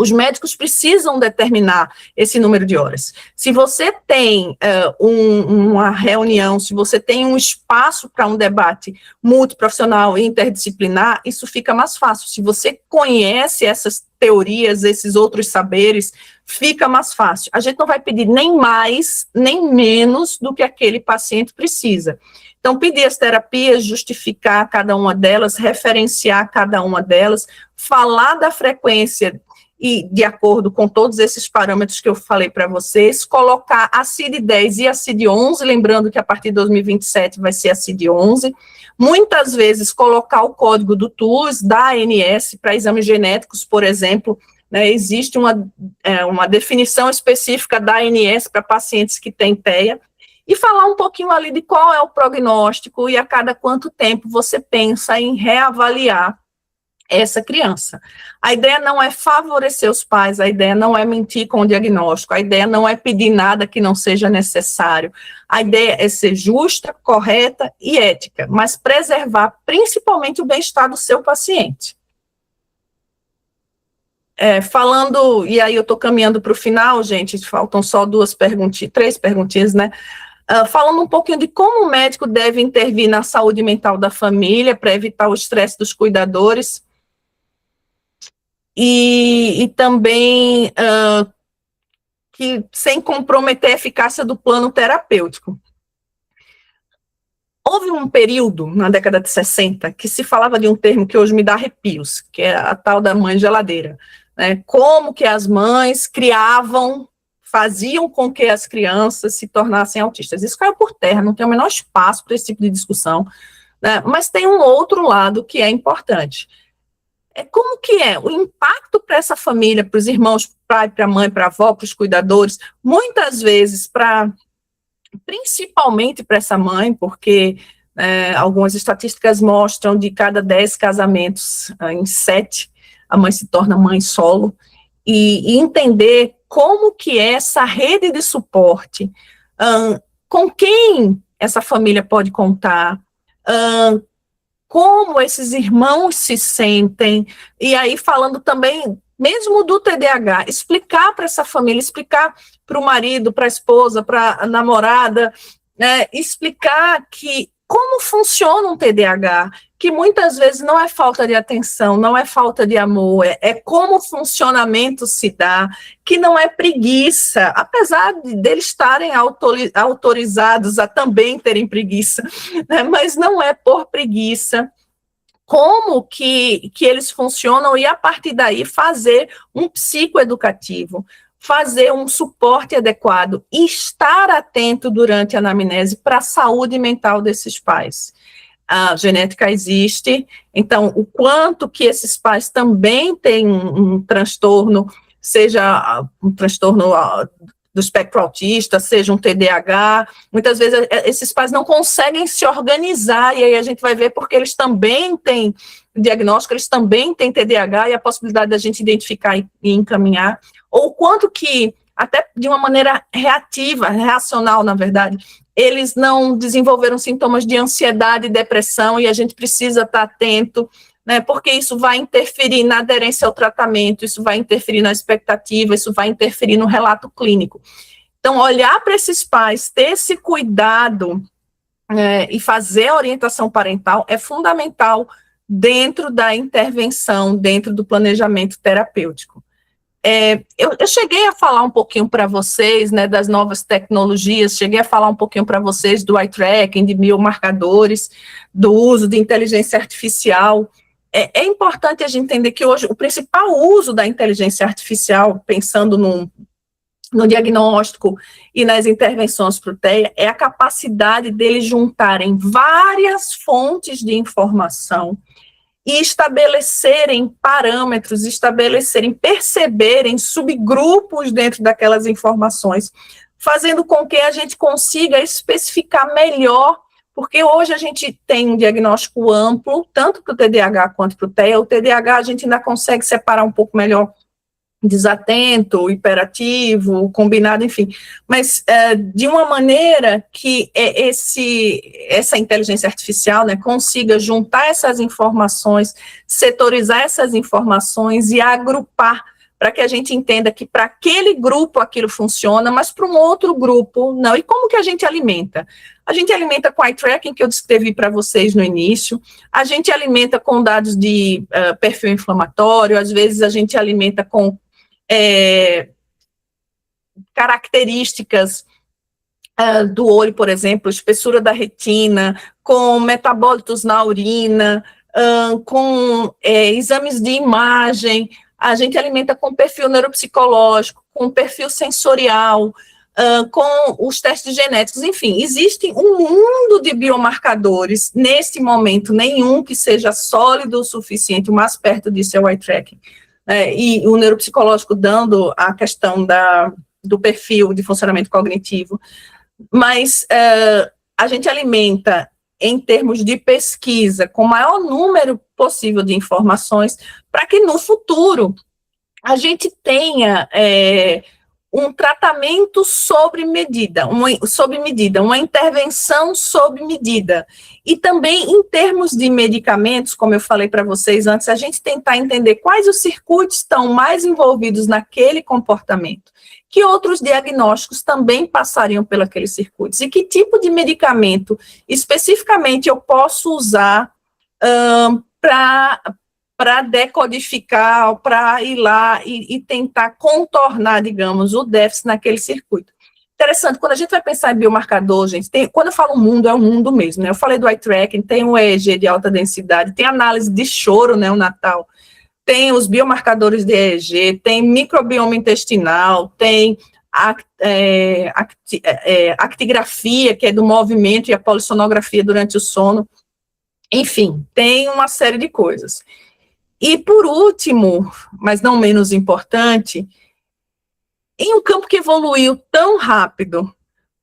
S2: os médicos precisam determinar esse número de horas. Se você tem uma reunião, se você tem um espaço para um debate multiprofissional e interdisciplinar, isso fica mais fácil. Se você conhece essas teorias, esses outros saberes, fica mais fácil. A gente não vai pedir nem mais, nem menos do que aquele paciente precisa. Então, pedir as terapias, justificar cada uma delas, referenciar cada uma delas, falar da frequência e de acordo com todos esses parâmetros que eu falei para vocês, colocar a CID-10 e a CID-11, lembrando que a partir de 2027 vai ser a CID-11, muitas vezes colocar o código do TUS, da ANS, para exames genéticos, por exemplo, né, existe uma definição específica da ANS para pacientes que têm TEA, e falar um pouquinho ali de qual é o prognóstico e a cada quanto tempo você pensa em reavaliar essa criança. A ideia não é favorecer os pais, a ideia não é mentir com o diagnóstico, a ideia não é pedir nada que não seja necessário, a ideia é ser justa, correta e ética, mas preservar principalmente o bem-estar do seu paciente. Falando, e aí eu estou caminhando para o final, gente, faltam só três perguntinhas, né? Falando um pouquinho de como o médico deve intervir na saúde mental da família para evitar o estresse dos cuidadores, e também que sem comprometer a eficácia do plano terapêutico. Houve um período, na década de 60, que se falava de um termo que hoje me dá arrepios, que é a tal da mãe geladeira, né? Como que as mães faziam com que as crianças se tornassem autistas. Isso caiu por terra, não tem o menor espaço para esse tipo de discussão, né? Mas tem um outro lado que é importante. Como que é o impacto para essa família, para os irmãos, para o pai, para a mãe, para a avó, para os cuidadores, muitas vezes, principalmente para essa mãe, porque algumas estatísticas mostram de cada 10 casamentos, em 7, a mãe se torna mãe solo, e entender como que é essa rede de suporte, com quem essa família pode contar, como esses irmãos se sentem, e aí falando também, mesmo do TDAH, explicar para essa família, explicar para o marido, para a esposa, para a namorada, né, explicar como funciona um TDAH, que muitas vezes não é falta de atenção, não é falta de amor, é como o funcionamento se dá, que não é preguiça, apesar deles estarem autorizados a também terem preguiça, né, mas não é por preguiça. Como que eles funcionam e, a partir daí, fazer um psicoeducativo, fazer um suporte adequado e estar atento durante a anamnese para a saúde mental desses pais. A genética existe, então, o quanto que esses pais também têm um transtorno, seja um transtorno do espectro autista, seja um TDAH, muitas vezes esses pais não conseguem se organizar, e aí a gente vai ver porque eles também têm diagnóstico, eles também têm TDAH, e a possibilidade da gente identificar e encaminhar, ou quanto que, até de uma maneira reacional, na verdade, eles não desenvolveram sintomas de ansiedade e depressão, e a gente precisa estar atento, né, porque isso vai interferir na aderência ao tratamento, isso vai interferir na expectativa, isso vai interferir no relato clínico. Então, olhar para esses pais, ter esse cuidado e fazer a orientação parental é fundamental dentro da intervenção, dentro do planejamento terapêutico. Eu cheguei a falar um pouquinho para vocês, né, das novas tecnologias, cheguei a falar um pouquinho para vocês do eye tracking, de biomarcadores, do uso de inteligência artificial. É importante a gente entender que hoje o principal uso da inteligência artificial, pensando no diagnóstico e nas intervenções para o TEA, é a capacidade deles juntarem várias fontes de informação e estabelecerem parâmetros, perceberem subgrupos dentro daquelas informações, fazendo com que a gente consiga especificar melhor, porque hoje a gente tem um diagnóstico amplo, tanto para o TDAH quanto para o TEA. O TDAH a gente ainda consegue separar um pouco melhor desatento, hiperativo, combinado, enfim, mas de uma maneira que essa inteligência artificial, né, consiga juntar essas informações, setorizar essas informações e agrupar, para que a gente entenda que para aquele grupo aquilo funciona, mas para um outro grupo não. E como que a gente alimenta? A gente alimenta com eye tracking, que eu descrevi para vocês no início, a gente alimenta com dados de perfil inflamatório, às vezes a gente alimenta com características do olho, por exemplo, espessura da retina, com metabólitos na urina, com exames de imagem. a gente alimenta com perfil neuropsicológico, com perfil sensorial, com os testes genéticos, enfim, existe um mundo de biomarcadores, nesse momento, nenhum que seja sólido o suficiente, o mais perto disso é o eye tracking, e o neuropsicológico dando a questão do perfil de funcionamento cognitivo, mas a gente alimenta em termos de pesquisa, com o maior número possível de informações, para que no futuro a gente tenha um tratamento sob medida, uma intervenção sob medida. E também em termos de medicamentos, como eu falei para vocês antes, a gente tentar entender quais os circuitos estão mais envolvidos naquele comportamento, que outros diagnósticos também passariam por aqueles circuitos, e que tipo de medicamento especificamente eu posso usar para decodificar, para ir lá e tentar contornar, digamos, o déficit naquele circuito. Interessante, quando a gente vai pensar em biomarcador, gente, quando eu falo mundo, é o mundo mesmo, né? Eu falei do eye tracking, tem o EEG de alta densidade, tem análise de choro, né, o Natal, tem os biomarcadores de EEG, tem microbioma intestinal, tem actigrafia, que é do movimento, e a polissonografia durante o sono. Enfim, tem uma série de coisas. E, por último, mas não menos importante, em um campo que evoluiu tão rápido,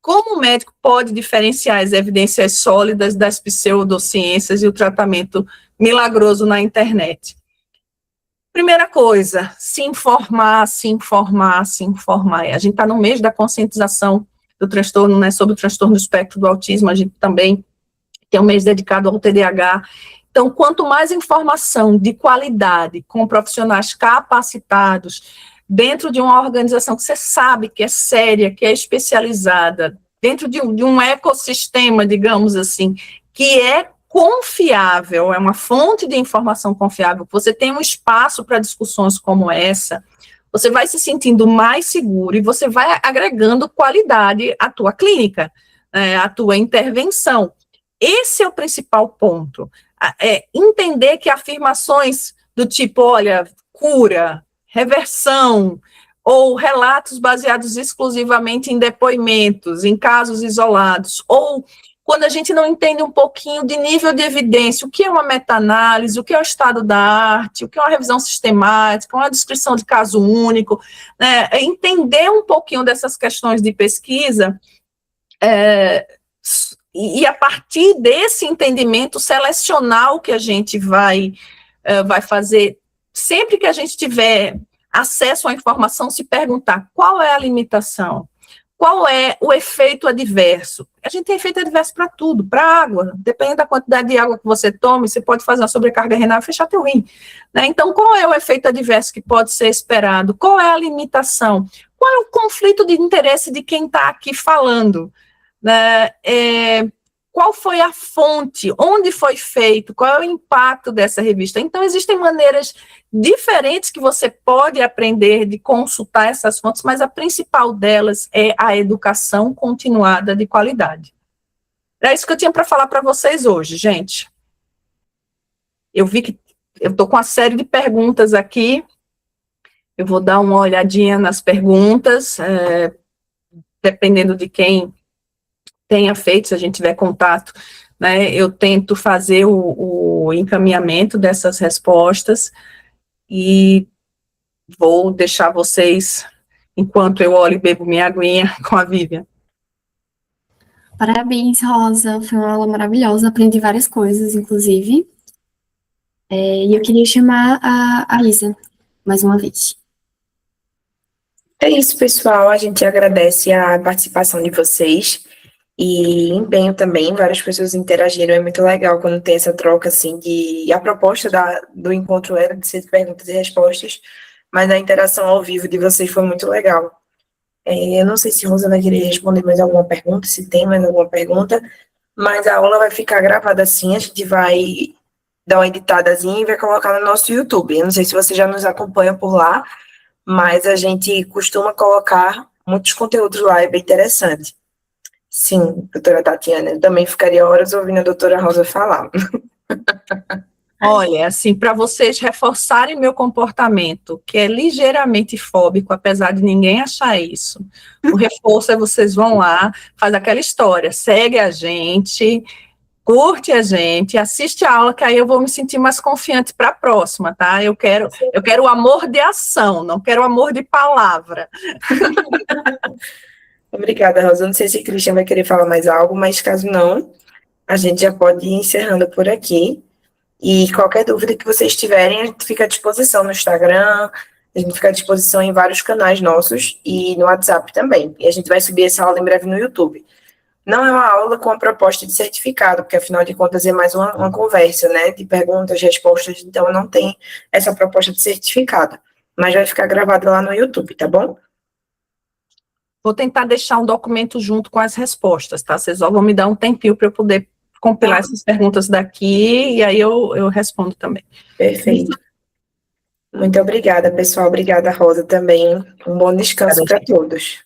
S2: como o médico pode diferenciar as evidências sólidas das pseudociências e o tratamento milagroso na internet? Primeira coisa, se informar, se informar, se informar. A gente está no mês da conscientização do transtorno, né, sobre o transtorno do espectro do autismo, a gente também tem um mês dedicado ao TDAH. Então, quanto mais informação de qualidade, com profissionais capacitados, dentro de uma organização que você sabe que é séria, que é especializada, dentro de um ecossistema, digamos assim, que é confiável, é uma fonte de informação confiável, você tem um espaço para discussões como essa, você vai se sentindo mais seguro e você vai agregando qualidade à tua clínica, à tua intervenção. Esse é o principal ponto, entender que afirmações do tipo, olha, cura, reversão, ou relatos baseados exclusivamente em depoimentos, em casos isolados, ou quando a gente não entende um pouquinho de nível de evidência, o que é uma meta-análise, o que é o estado da arte, o que é uma revisão sistemática, uma descrição de caso único, né, entender um pouquinho dessas questões de pesquisa, e a partir desse entendimento, selecionar o que a gente vai fazer, sempre que a gente tiver acesso à informação, se perguntar qual é a limitação, qual é o efeito adverso. A gente tem efeito adverso para tudo, para água, dependendo da quantidade de água que você tome, você pode fazer uma sobrecarga renal e fechar teu rim, né? Então, qual é o efeito adverso que pode ser esperado? Qual é a limitação? Qual é o conflito de interesse de quem está aqui falando? Né? Qual foi a fonte, onde foi feito, qual é o impacto dessa revista. Então, existem maneiras diferentes que você pode aprender de consultar essas fontes, mas a principal delas é a educação continuada de qualidade. É isso que eu tinha para falar para vocês hoje, gente. Eu vi que eu estou com uma série de perguntas aqui, eu vou dar uma olhadinha nas perguntas, dependendo de quem tenha feito, se a gente tiver contato, né, eu tento fazer o encaminhamento dessas respostas e vou deixar vocês, enquanto eu olho e bebo minha aguinha, com a Vivian.
S3: Parabéns, Rosa, foi uma aula maravilhosa, aprendi várias coisas, inclusive, e eu queria chamar a Isa, mais uma vez.
S4: É isso, pessoal, a gente agradece a participação de vocês, e empenho também, várias pessoas interagiram, é muito legal quando tem essa troca, assim, a proposta do encontro era de ser perguntas e respostas, mas a interação ao vivo de vocês foi muito legal. Eu não sei se a Rosa vai querer responder mais alguma pergunta, se tem mais alguma pergunta, mas a aula vai ficar gravada assim, a gente vai dar uma editadazinha e vai colocar no nosso YouTube. Eu não sei se você já nos acompanha por lá, mas a gente costuma colocar muitos conteúdos lá, é bem interessante. Sim, doutora Tatiana, eu também ficaria horas ouvindo a doutora Rosa falar.
S2: Olha, assim, para vocês reforçarem meu comportamento, que é ligeiramente fóbico, apesar de ninguém achar isso, o reforço é vocês vão lá, faz aquela história, segue a gente, curte a gente, assiste a aula, que aí eu vou me sentir mais confiante para a próxima, tá? Eu quero o amor de ação, não quero o amor de palavra.
S4: Obrigada, Rosa. Eu não sei se o Christian vai querer falar mais algo, mas caso não, a gente já pode ir encerrando por aqui. E qualquer dúvida que vocês tiverem, a gente fica à disposição no Instagram, a gente fica à disposição em vários canais nossos e no WhatsApp também. E a gente vai subir essa aula em breve no YouTube. Não é uma aula com a proposta de certificado, porque afinal de contas é mais uma conversa, né? De perguntas, respostas, então não tem essa proposta de certificado. Mas vai ficar gravado lá no YouTube, tá bom?
S2: Vou tentar deixar um documento junto com as respostas, tá? Vocês só vão me dar um tempinho para eu poder compilar essas perguntas daqui, e aí eu respondo também.
S4: Perfeito. Muito obrigada, pessoal. Obrigada, Rosa, também. Um bom descanso para todos.